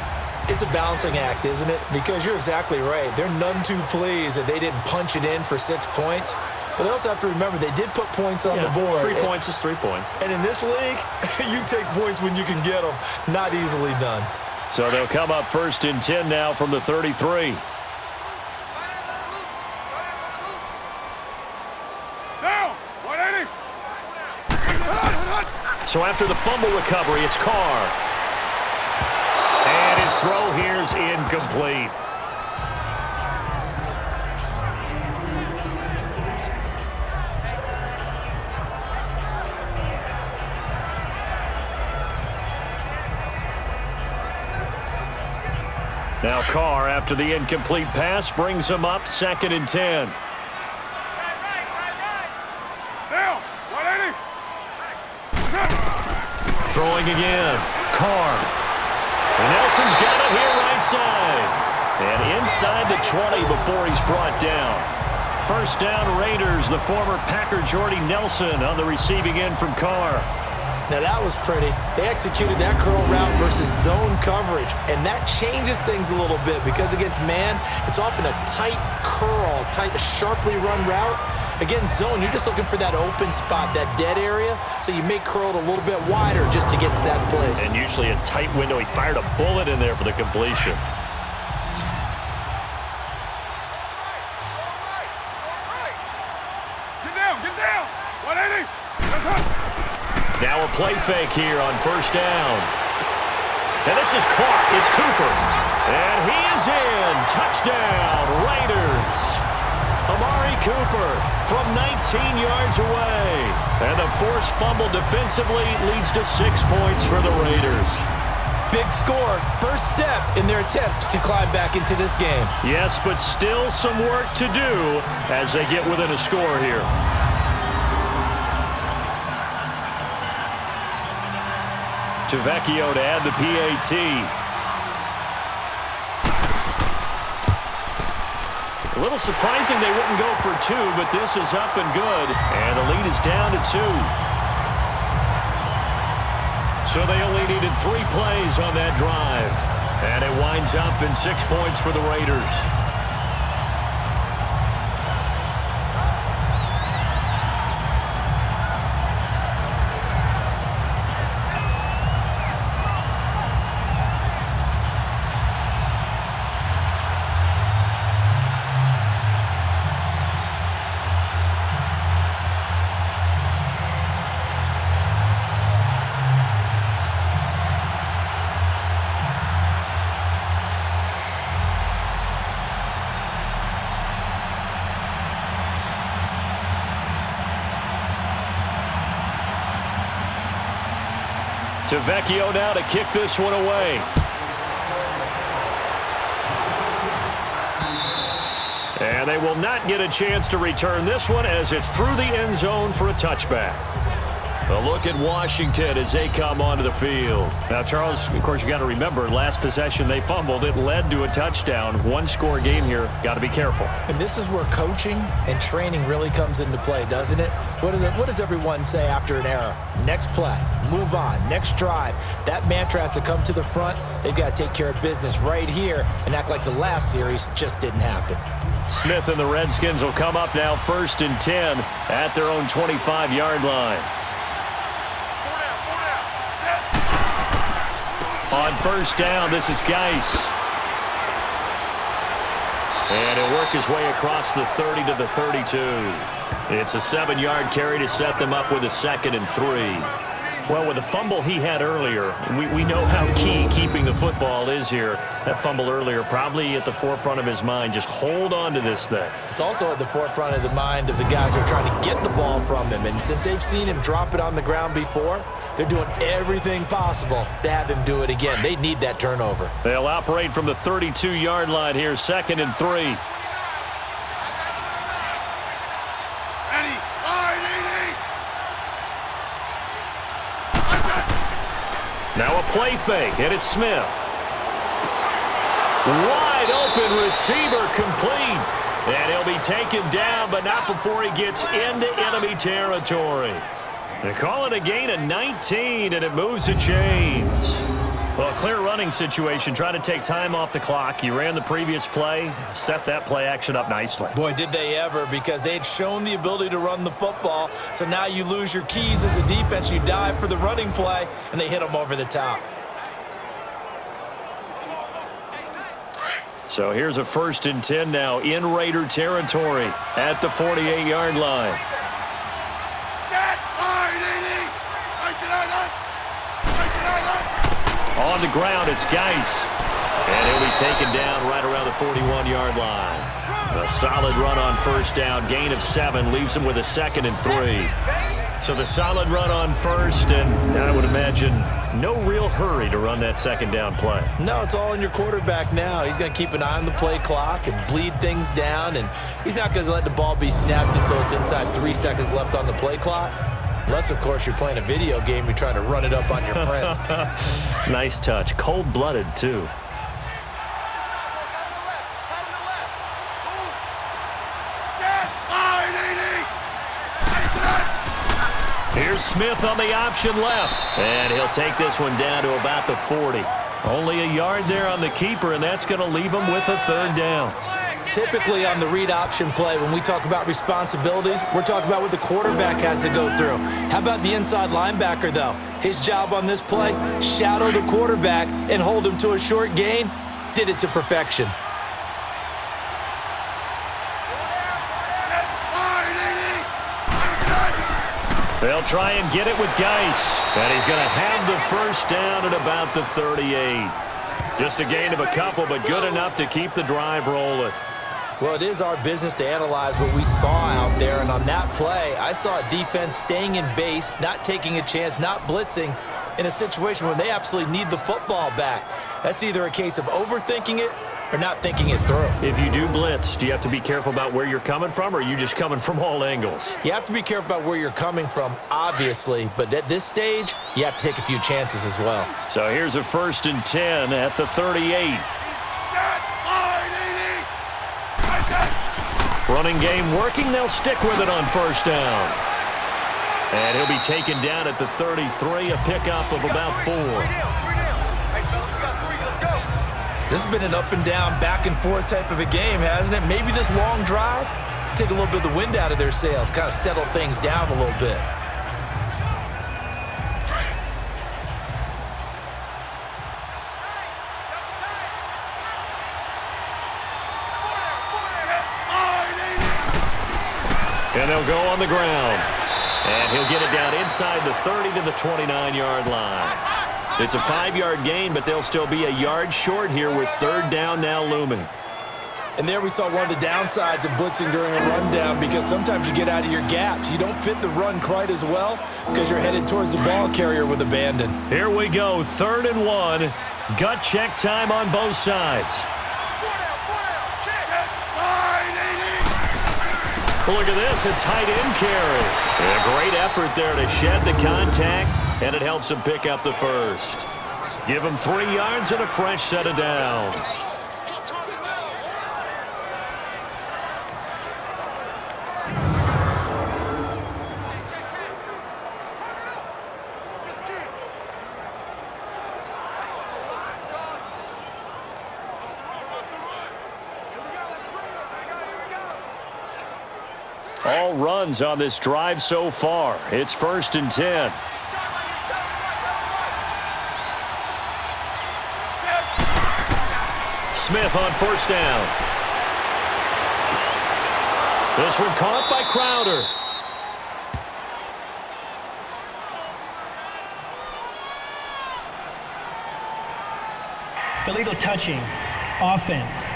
It's a balancing act, isn't it? Because you're exactly right. They're none too pleased that they didn't punch it in for 6 points. But they also have to remember they did put points on the board. 3 points is 3 points. And in this league, you take points when you can get them. Not easily done. So they'll come up 1st and 10 now from the 33. So after the fumble recovery, it's Carr. And his throw here is incomplete. Now Carr, after the incomplete pass, brings him up 2nd and 10. Throwing again. Carr. And Nelson's got it here right side. And inside the 20 before he's brought down. 1st down Raiders, the former Packer Jordy Nelson on the receiving end from Carr. Now that was pretty. They executed that curl route versus zone coverage, and that changes things a little bit because against man, it's often a tight curl, sharply run route. Against zone, you're just looking for that open spot, that dead area, so you make curl a little bit wider just to get to that place. And usually a tight window. He fired a bullet in there for the completion. Get down! 180! Now a play fake here on 1st down. And this is caught. It's Cooper. And he is in. Touchdown, Raiders. Amari Cooper from 19 yards away. And the forced fumble defensively leads to 6 points for the Raiders. Big score. First step in their attempt to climb back into this game. Yes, but still some work to do as they get within a score here. Vecchio to add the PAT. A little surprising they wouldn't go for 2, but this is up and good. And the lead is down to 2. So they only needed 3 plays on that drive. And it winds up in 6 points for the Raiders. Vecchio now to kick this one away. And they will not get a chance to return this one as it's through the end zone for a touchback. A look at Washington as they come onto the field. Now, Charles, of course, you got to remember, last possession they fumbled. It led to a touchdown. 1-score game here. Got to be careful. And this is where coaching and training really comes into play, doesn't it? What does everyone say after an error? Next play, move on, next drive. That mantra has to come to the front. They've got to take care of business right here and act like the last series just didn't happen. Smith and the Redskins will come up now 1st and 10 at their own 25-yard line. On 1st down, this is Geis. And he'll work his way across the 30 to the 32. It's a 7-yard carry to set them up with a 2nd and 3. Well, with the fumble he had earlier, we know how key keeping the football is here. That fumble earlier probably at the forefront of his mind. Just hold on to this thing. It's also at the forefront of the mind of the guys who are trying to get the ball from him. And since they've seen him drop it on the ground before, they're doing everything possible to have him do it again. They need that turnover. They'll operate from the 32-yard line here, 2nd and 3. Ready, wide, 80. Now a play fake, and it's Smith. Wide open receiver complete. And he'll be taken down, but not before he gets into enemy territory. They call it a gain of 19, and it moves the chains. Well, a clear running situation. Trying to take time off the clock. He ran the previous play, set that play action up nicely. Boy, did they ever, because they had shown the ability to run the football. So now you lose your keys as a defense. You dive for the running play, and they hit them over the top. So here's a 1st and 10 now in Raider territory at the 48-yard line. On the ground, it's Geis. And he'll be taken down right around the 41-yard line. A solid run on 1st down. Gain of 7 leaves him with a 2nd and 3. So the solid run on 1st, and I would imagine no real hurry to run that 2nd down play. No, it's all in your quarterback now. He's going to keep an eye on the play clock and bleed things down, and he's not going to let the ball be snapped until it's inside 3 seconds left on the play clock. Unless, of course, you're playing a video game, you're trying to run it up on your friend. Nice touch. Cold-blooded, too. Here's Smith on the option left. And he'll take this one down to about the 40. Only a yard there on the keeper, and that's going to leave him with a 3rd down. Typically on the read option play, when we talk about responsibilities, we're talking about what the quarterback has to go through. How about the inside linebacker, though? His job on this play, shadow the quarterback and hold him to a short gain. Did it to perfection. They'll try and get it with Geis. And he's going to have the 1st down at about the 38. Just a gain of a couple, but good enough to keep the drive rolling. Well, it is our business to analyze what we saw out there, and on that play, I saw a defense staying in base, not taking a chance, not blitzing, in a situation where they absolutely need the football back. That's either a case of overthinking it or not thinking it through. If you do blitz, do you have to be careful about where you're coming from, or are you just coming from all angles? You have to be careful about where you're coming from, obviously, but at this stage, you have to take a few chances as well. So here's a 1st and 10 at the 38. Running game working. They'll stick with it on 1st down. And he'll be taken down at the 33, a pickup of about 4. This has been an up and down, back and forth type of a game, hasn't it? Maybe this long drive, take a little bit of the wind out of their sails, kind of settle things down a little bit. And they'll go on the ground. And he'll get it down inside the 30 to the 29-yard line. It's a 5-yard gain, but they'll still be a yard short here with 3rd down now looming. And there we saw one of the downsides of blitzing during a rundown, because sometimes you get out of your gaps. You don't fit the run quite as well because you're headed towards the ball carrier with abandon. Here we go, 3rd and 1. Gut check time on both sides. Look at this, a tight end carry. And a great effort there to shed the contact, and it helps him pick up the 1st. Give him 3 yards and a fresh set of downs. All runs on this drive so far. It's 1st and 10. Smith on 1st down. This one caught by Crowder. Illegal touching. Offense.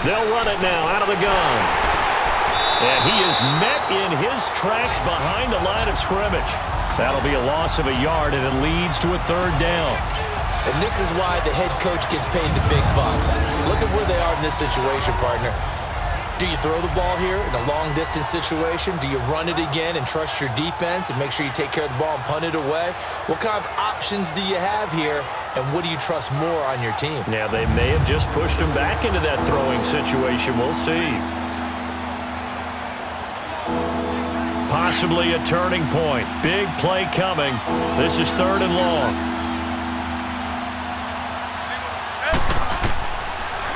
They'll run it now out of the gun. And he is met in his tracks behind the line of scrimmage. That'll be a loss of a yard, and it leads to a 3rd down. And this is why the head coach gets paid the big bucks. Look at where they are in this situation, partner. Do you throw the ball here in a long-distance situation? Do you run it again and trust your defense and make sure you take care of the ball and punt it away? What kind of options do you have here, and what do you trust more on your team? Yeah, they may have just pushed him back into that throwing situation. We'll see. Possibly a turning point. Big play coming. This is 3rd and long.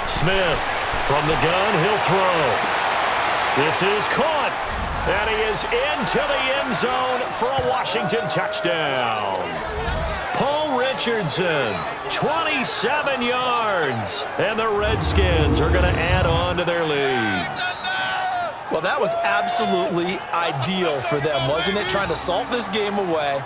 Smith from the gun, he'll throw. This is caught, and he is into the end zone for a Washington touchdown. Paul Richardson, 27 yards, and the Redskins are going to add on to their lead. Well, that was absolutely ideal for them, wasn't it? Trying to salt this game away.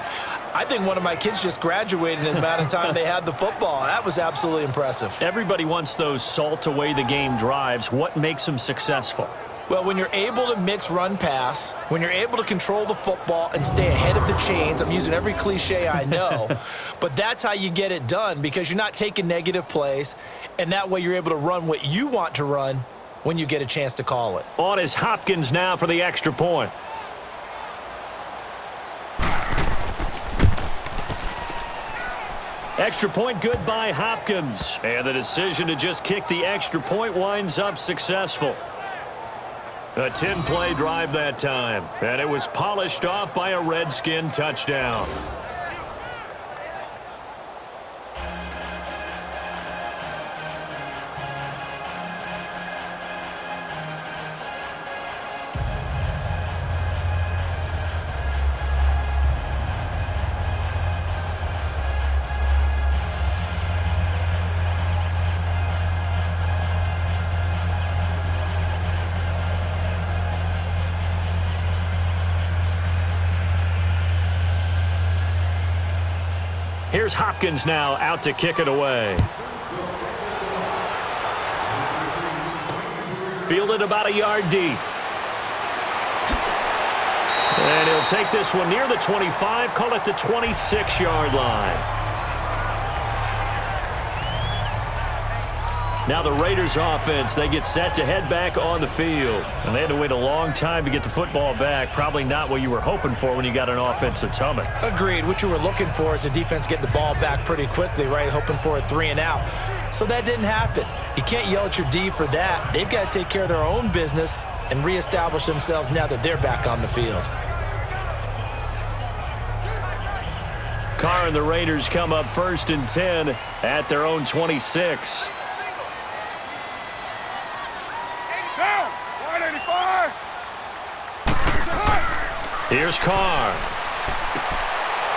I think one of my kids just graduated in the amount of time they had the football. That was absolutely impressive. Everybody wants those salt away the game drives. What makes them successful? Well, when you're able to mix run-pass, when you're able to control the football and stay ahead of the chains, I'm using every cliche I know, but that's how you get it done, because you're not taking negative plays, and that way you're able to run what you want to run when you get a chance to call it. On is Hopkins now for the extra point. Extra point good by Hopkins. And the decision to just kick the extra point winds up successful. A 10-play drive that time. And it was polished off by a Redskin touchdown. Here's Hopkins now out to kick it away. Fielded about a yard deep. And he'll take this one near the 25, call it the 26-yard line. Now the Raiders offense, they get set to head back on the field. And they had to wait a long time to get the football back. Probably not what you were hoping for when you got an offense that's humming. Agreed. What you were looking for is the defense getting the ball back pretty quickly, right? Hoping for a 3-and-out. So that didn't happen. You can't yell at your D for that. They've got to take care of their own business and reestablish themselves now that they're back on the field. Carr and the Raiders come up 1st and 10 at their own 26. Here's Carr.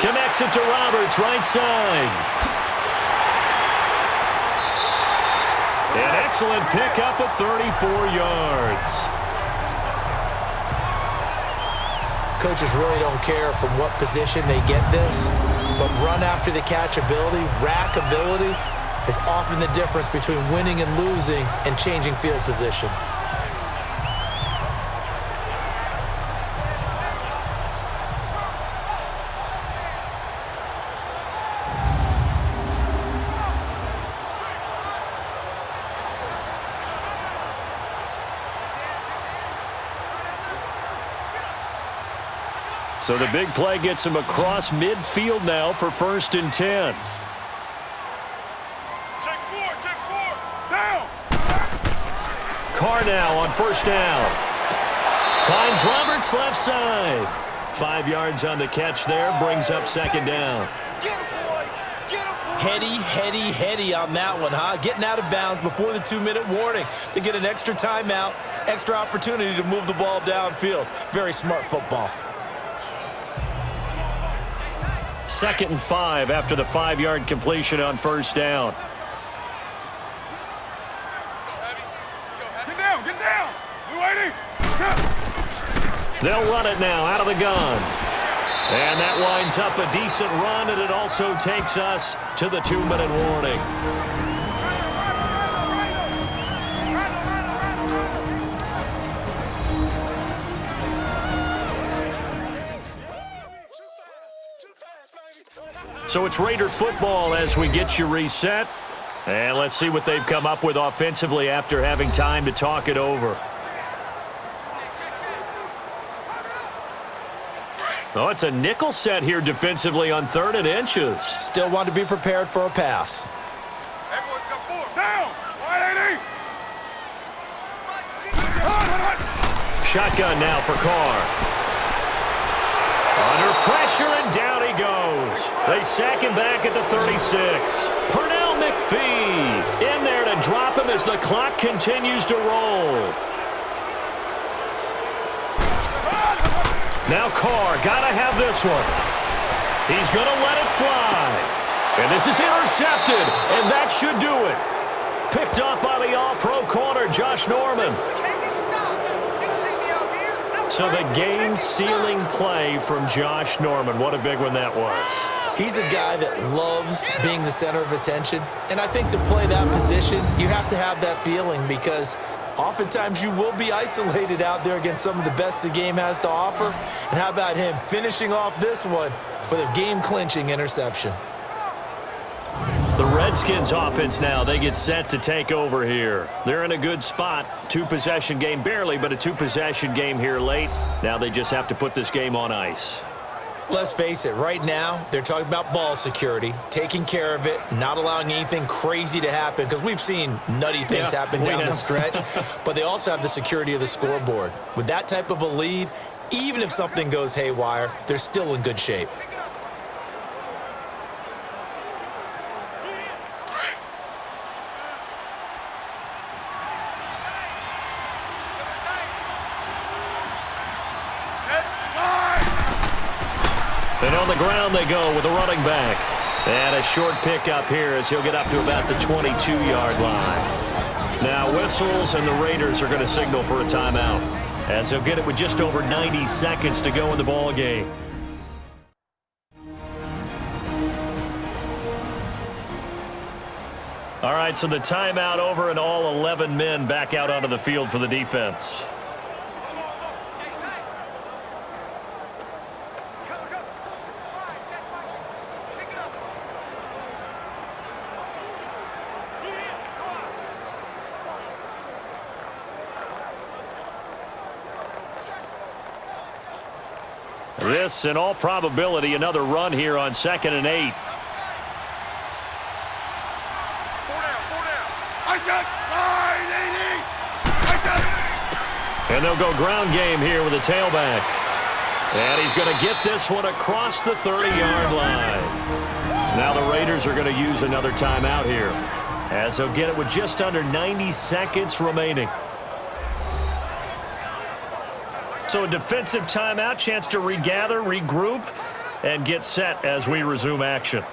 Connects it to Roberts, right side. An excellent pickup of 34 yards. Coaches really don't care from what position they get this, but run after the catch ability, rack ability, is often the difference between winning and losing and changing field position. So the big play gets him across midfield now for 1st and 10. Carr now on first down. Finds Roberts left side. 5 yards on the catch there, brings up second down. Heady on that one, huh? Getting out of bounds before the 2-minute warning. They get an extra timeout, extra opportunity to move the ball downfield. Very smart football. 2nd and 5 after the 5-yard completion on first down. Get down! You waiting? They'll run it now out of the gun. And that winds up a decent run, and it also takes us to the 2-minute warning. So it's Raider football as we get you reset. And let's see what they've come up with offensively after having time to talk it over. Oh, it's a nickel set here defensively on 3rd and inches. Still want to be prepared for a pass. Everyone's got 4. Down! 180! Shotgun now for Carr. Under pressure, and down he goes. They sack him back at the 36. Pernell McPhee in there to drop him as the clock continues to roll. Now Carr, gotta have this one. He's gonna let it fly. And this is intercepted, and that should do it. Picked up by the all-pro corner, Josh Norman. So the game-sealing play from Josh Norman. What a big one that was. He's a guy that loves being the center of attention. And I think to play that position, you have to have that feeling because oftentimes you will be isolated out there against some of the best the game has to offer. And how about him finishing off this one with a game-clinching interception? The Redskins offense now, they get set to take over here. They're in a good spot. 2-possession game, barely, but a 2-possession game here late. Now they just have to put this game on ice. Let's face it, right now, they're talking about ball security, taking care of it, not allowing anything crazy to happen, because we've seen nutty things happen down the stretch, but they also have the security of the scoreboard. With that type of a lead, even if something goes haywire, they're still in good shape. And on the ground they go with a running back. And a short pickup here as he'll get up to about the 22-yard line. Now whistles, and the Raiders are going to signal for a timeout as they'll get it with just over 90 seconds to go in the ball game. All right, so the timeout over and all 11 men back out onto the field for the defense. This, in all probability, another run here on 2nd and 8. And they'll go ground game here with a tailback. And he's going to get this one across the 30-yard line. Now the Raiders are going to use another timeout here as they'll get it with just under 90 seconds remaining. So a defensive timeout, chance to regather, regroup, and get set as we resume action.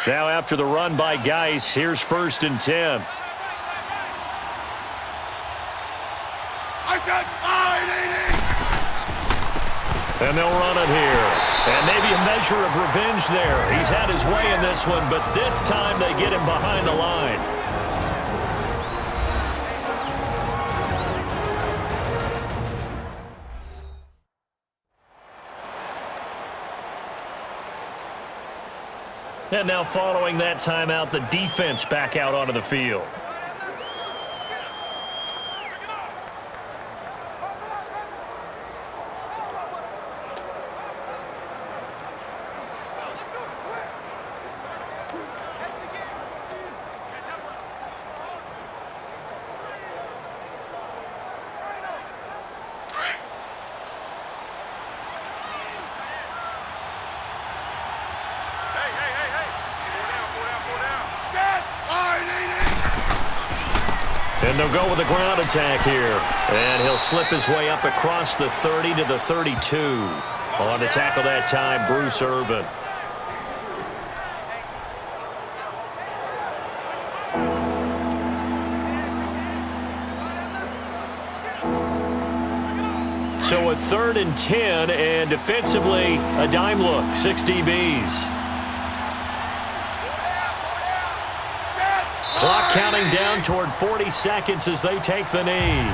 Now after the run by Geis, here's 1st and 10. And they'll run it here. And maybe a measure of revenge there. He's had his way in this one, but this time they get him behind the line. And now following that timeout, the defense back out onto the field. And they'll go with a ground attack here. And he'll slip his way up across the 30 to the 32. On the tackle that time, Bruce Irvin. So a 3rd and 10, and defensively, a dime look, 6 DBs. Clock counting down toward 40 seconds as they take the knee.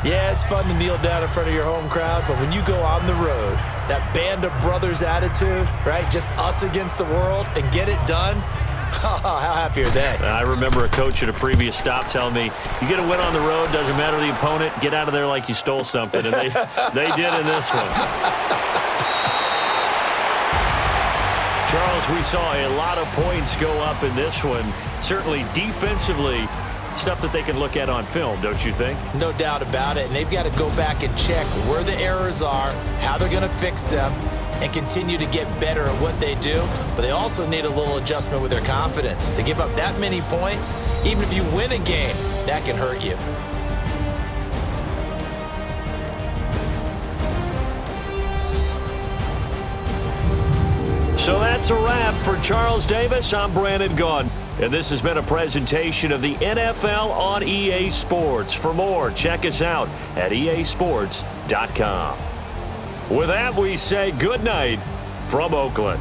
Yeah, it's fun to kneel down in front of your home crowd, but when you go on the road, that band of brothers attitude, right, just us against the world, and get it done, how happy are they? I remember a coach at a previous stop telling me, you get a win on the road, doesn't matter the opponent, get out of there like you stole something, and they did in this one. Charles, we saw a lot of points go up in this one. Certainly defensively, stuff that they can look at on film, don't you think? No doubt about it, and they've got to go back and check where the errors are, how they're going to fix them, and continue to get better at what they do. But they also need a little adjustment with their confidence. To give up that many points, even if you win a game, that can hurt you. So that's a wrap for Charles Davis. I'm Brandon Gunn. And this has been a presentation of the NFL on EA Sports. For more, check us out at easports.com. With that, we say good night from Oakland.